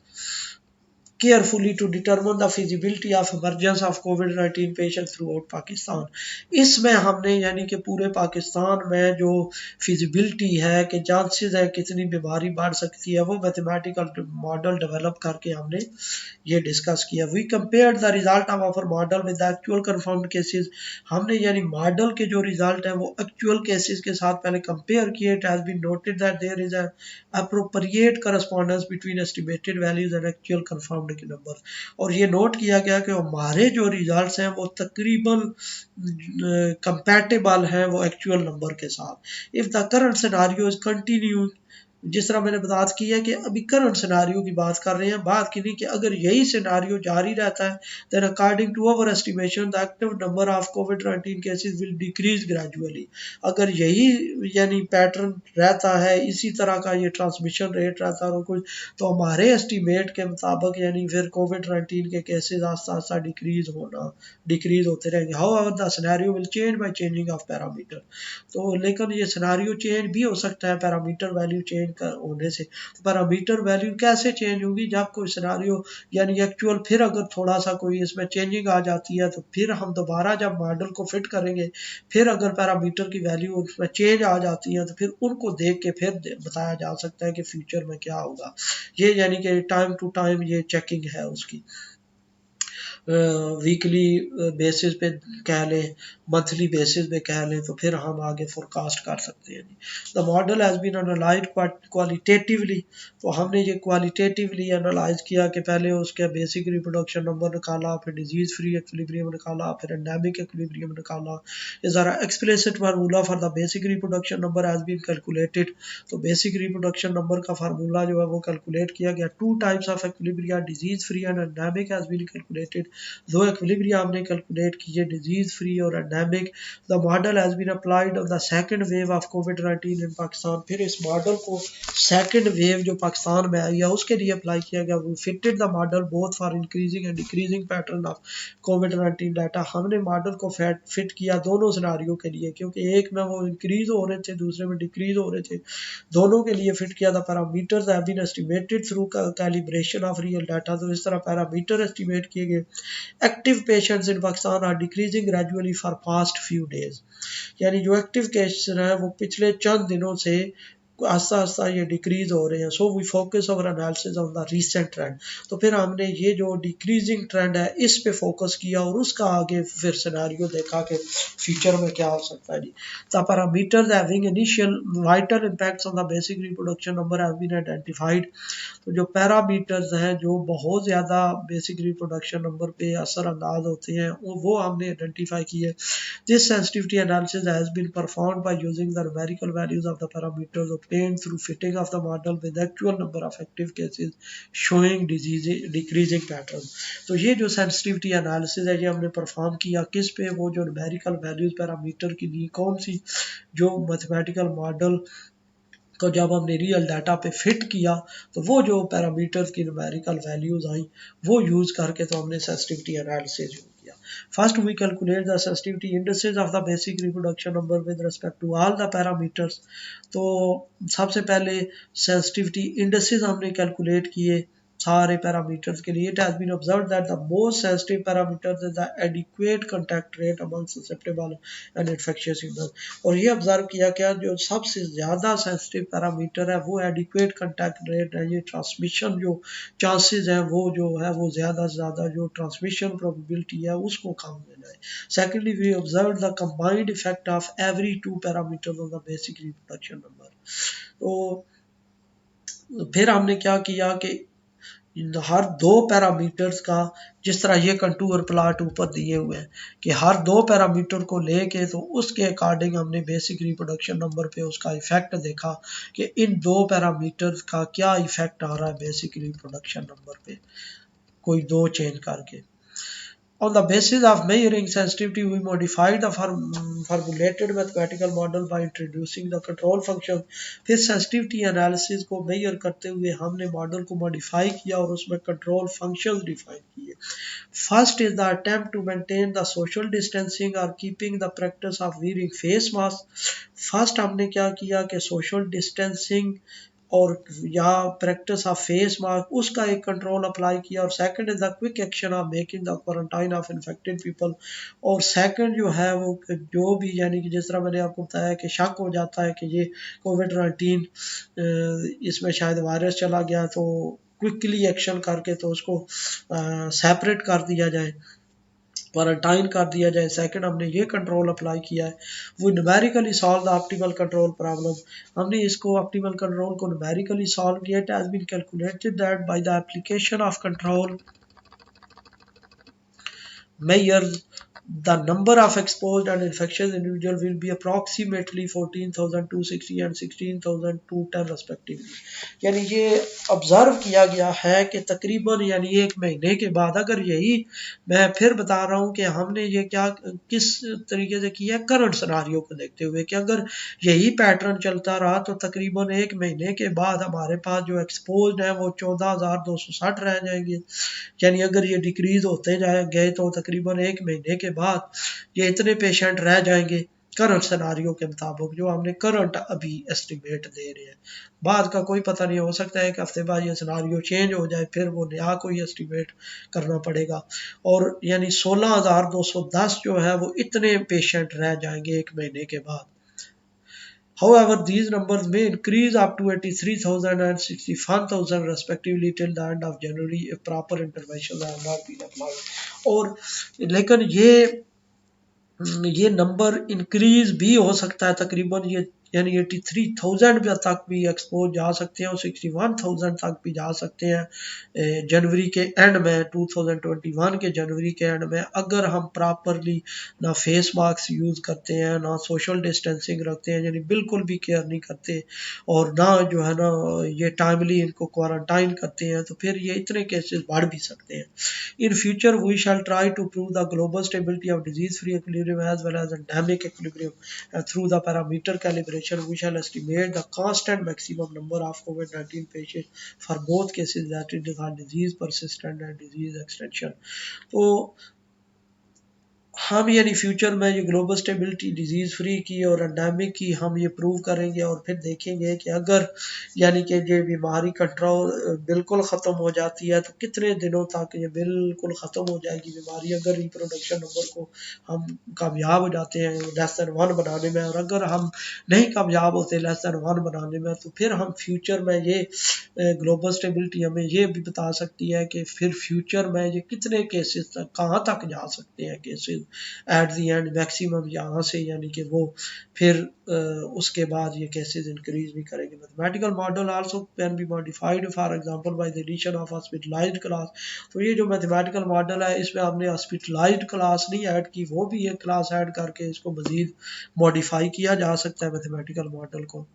carefully to determine the feasibility of emergence of COVID-19 patients throughout Pakistan। इसमें हमने यानी कि पूरे पाकिस्तान में जो फिजिबिलिटी है कि चांसेस है कितनी बीमारी बढ़ सकती है, वो मैथमेटिकल मॉडल डेवलप करके हमने ये डिस्कस किया। We compare the result of our model with the actual confirmed cases. हमने यानी मॉडल के जो रिजल्ट है वो एक्चुअल केसेस के साथ पहले कंपेयर किए। It has been noted that there is appropriate correspondence between estimated values and actual confirmed number. और ये नोट किया गया कि हमारे जो रिजल्ट्स हैं वो तकरीबन कंपैटिबल हैं वो एक्चुअल नंबर के साथ। If the current scenario is continue, जिस तरह मैंने बात की है कि अभी करंट सिनारियो की बात कर रहे हैं, बात की नहीं कि अगर यही सिनारियो जारी रहता है then according to our estimation the active number of COVID cases will decrease gradually. अगर यही यानी पैटर्न रहता है, इसी तरह का ये ट्रांसमिशन रेट रहता है और कुछ, तो हमारे एस्टिमेट के मुताबिक यानी फिर कोविड-19 के केसेस आस्ता आस्ता डिक्रीज होते रहेंगे। However the scenario will change by changing of parameter. तो लेकिन ये सिनेरियो चेंज भी हो सकता है पैरामीटर वैल्यू चेंज होने से। तो पैरामीटर वैल्यू कैसे चेंज होगी, जब कोई सिनेरियो यानी एक्चुअल फिर अगर थोड़ा सा कोई इसमें चेंजिंग आ जाती है तो फिर हम दोबारा जब मॉडल को फिट करेंगे, फिर अगर पैरामीटर की वैल्यू उसमें चेंज आ जाती है तो फिर उनको देख के फिर बताया जा सकता है कि फ्यूचर में क्या होगा। ये यानी कि टाइम टू टाइम ये चेकिंग है उसकी, वीकली बेसिस पे कह लें, मंथली बेसिस पे कह लें, तो फिर हम आगे फोरकास्ट कर सकते हैं। The model has been analysed qualitatively. तो हमने ये क्वालिटेटिवली एनालाइज किया कि पहले उसके बेसिक रिप्रोडक्शन नंबर निकाला, फिर डिजीज़ फ्री एक्विलिब्रियम निकाला, फिर एंडेमिक एक्विलिब्रियम निकाला। इस तरह explicit formula for the basic reproduction number has been calculated. तो बेसिक रिप्रोडक्शन नंबर का फार्मूला जो है वो कैलकुलेट किया गया। Two types of equilibria, disease free and endemic has been calculated. दो एक्विलिब्रिया हमने कैलकुलेट किए, डिजीज फ्री और endemic. The model has been applied on the second wave of कोविड-19 इन पाकिस्तान। फिर इस मॉडल को सेकंड वेव जो पाकिस्तान में आई है उसके लिए अप्लाई किया गया। We fitted the model both for increasing and decreasing pattern of कोविड-19 डाटा। हमने मॉडल को फिट किया दोनों सिनारियों के लिए, क्योंकि एक में वो इंक्रीज हो रहे थे, दूसरे में डिक्रीज हो रहे थे, दोनों के लिए फिट किया। The parameters have been estimated through calibration of real data. तो इस तरह पैरामीटर एस्टिमेट किए गए। Active patients in Pakistan are decreasing gradually for past few days. यानी जो एक्टिव केस हैं वो पिछले चंद दिनों से आस्ता आस्ता ये डिक्रीज हो रहे हैं। So we focus our analysis on the recent trend. तो फिर हमने ये जो डिक्रीजिंग ट्रेंड है इस पे फोकस किया और उसका आगे फिर सिनेरियो देखा कि फ्यूचर में क्या हो सकता है जी। The parameters having initial vital impacts on the basic reproduction number have been identified. तो जो पैरामीटर्स हैं जो बहुत ज़्यादा बेसिक रिप्रोडक्शन नंबर पे असरअंदाज होते हैं वो हमने आइडेंटिफाई किए। This sensitivity analysis has been performed by using the numerical values of the parameters obtained through fitting of the model with actual number of active cases showing disease decreasing pattern। तो ये जो sensitivity analysis है ये हमने perform किया किस पे, वो जो न्यूमेरिकल वैल्यूज पैरामीटर के लिए कौन सी जो मैथमेटिकल मॉडल को जब हमने रियल डाटा पे फिट किया तो वो जो पैरामीटर्स की न्यूमेरिकल वैल्यूज आई वो यूज़ करके तो हमने सेंसिटिविटी एनालिसिस किया। First we calculate the sensitivity indices of the basic reproduction number with respect to all the parameters. तो सबसे पहले सेंसिटिविटी इंडिसेस हमने कैलकुलेट किए सारे पैरामीटर्स के लिए। It has been observed that the most sensitive parameter is the adequate contact rate among susceptible and infectious human. और ये ऑब्जर्व किया गया जो सबसे ज़्यादा सेंसिटिव पैरामीटर है वो एडिक्वेट कांटेक्ट रेट है। ये ट्रांसमिशन जो चांसेस हैं वो जो है वो ज़्यादा से ज़्यादा जो ट्रांसमिशन प्रोबेबिलिटी है उसको कम देना है। Secondly we observe the combined effect of every two parameter on the basic reproduction number. तो फिर हमने क्या किया कि हर दो पैरामीटर्स का, जिस तरह ये कंटूर प्लाट ऊपर दिए हुए हैं कि हर दो पैरामीटर को लेके तो उसके अकॉर्डिंग हमने बेसिक रिप्रोडक्शन नंबर पे उसका इफेक्ट देखा कि इन दो पैरामीटर्स का क्या इफेक्ट आ रहा है बेसिक रिप्रोडक्शन नंबर पे, कोई दो चेंज करके। On the basis of measuring sensitivity, we modified the formulated mathematical model by introducing the control function। फिर sensitivity analysis को measure करते हुए हमने मॉडल को modify किया और उसमें control functions define किए। First is the attempt to maintain the social distancing or keeping the practice of wearing face mask। First हमने क्या किया कि social distancing और या प्रैक्टिस ऑफ फेस मास्क उसका एक कंट्रोल अप्लाई किया। और second is the quick action of making the quarantine of infected people. और सेकंड जो है वो जो भी यानी कि जिस तरह मैंने आपको बताया कि शक हो जाता है कि ये कोविड-19 इसमें शायद वायरस चला गया तो क्विकली एक्शन करके तो उसको सेपरेट कर दिया जाए, क्वारंटाइन कर दिया जाए। सेकंड हमने ये कंट्रोल अप्लाई किया है, वो numerically solve the optimal control problem. हमने इसको ऑप्टिमल कंट्रोल को न्यूमेरिकली सॉल्व किया। It has been calculated that by the application of control measures the number of exposed and infectious individuals will be approximately 14,260 and 16,210 respectively। यानी ये observe किया गया है कि तकरीबन यानी एक महीने के बाद, अगर यही मैं फिर बता रहा हूँ कि हमने ये क्या किस तरीके से किया है करंट सिनारियो को देखते हुए कि अगर यही पैटर्न चलता रहा तो तकरीबन एक महीने के बाद हमारे पास जो एक्सपोज्ड है वो 14,260 रह जाएंगे। यानी अगर ये डिक्रीज होते गए तो तकरीबन एक महीने के बाद ये इतने पेशेंट रह जाएंगे करंट सिनारियो के मुताबिक जो हमने करंट अभी एस्टिमेट दे रहे हैं। बाद का कोई पता नहीं, हो सकता है कि हफ्ते बाद ये सिनारियो चेंज हो जाए फिर वो नया कोई एस्टिमेट करना पड़ेगा। और यानी 16,210 जो है वो इतने पेशेंट रह जाएंगे एक महीने के बाद। However, these numbers may increase up to 83,000 and 61,000 respectively till the end of January if proper interventions have not been applied। और लेकिन ये नंबर इंक्रीज भी हो सकता है, तकरीबन ये यानी 83,000 तक भी एक्सपोज जा सकते हैं और 61,000 तक भी जा सकते हैं जनवरी के एंड में, 2021 के जनवरी के एंड में, अगर हम प्रॉपरली ना फेस मास्क यूज़ करते हैं, ना सोशल डिस्टेंसिंग रखते हैं, यानी बिल्कुल भी केयर नहीं करते और ना जो है ना ये टाइमली इनको क्वारंटाइन करते हैं तो फिर ये इतने केसेस बढ़ भी सकते हैं। In future we shall try to prove the global stability of disease free equilibrium as well as endemic equilibrium through the parameter calibration we shall estimate the constant maximum number of COVID-19 patients for both cases, that is the disease persistent and disease extension। तो हम यानी future में ये global stability disease free की और endemic की हम ये प्रूव करेंगे और फिर देखेंगे कि अगर यानी कि ये बीमारी कंट्रोल बिल्कुल ख़त्म हो जाती है तो कितने दिनों तक ये बिल्कुल ख़त्म हो जाएगी बीमारी, अगर रिप्रोडक्शन नंबर को हम कामयाब हो जाते हैं लेस दैन 1 बनाने में। और अगर हम नहीं कामयाब होते लेस दैन 1 बनाने में तो फिर हम फ्यूचर में ये ग्लोबल स्टेबिलिटी हमें ये भी बता सकती है कि फिर फ्यूचर में ये कितने केसेस तक कहाँ तक जा सकते हैं cases at the and maximum यहाँ से, यानी कि वो फिर उसके बाद ये केसेस इंक्रीज भी करेंगे। Mathematical model also can be modified for example by the addition of hospitalized class. तो ये जो मैथमेटिकल मॉडल है इसमें हमने हॉस्पिटलाइज्ड क्लास नहीं ऐड की, वो भी एक क्लास ऐड करके इसको मजीद मॉडिफाई किया जा सकता है मैथमेटिकल मॉडल को।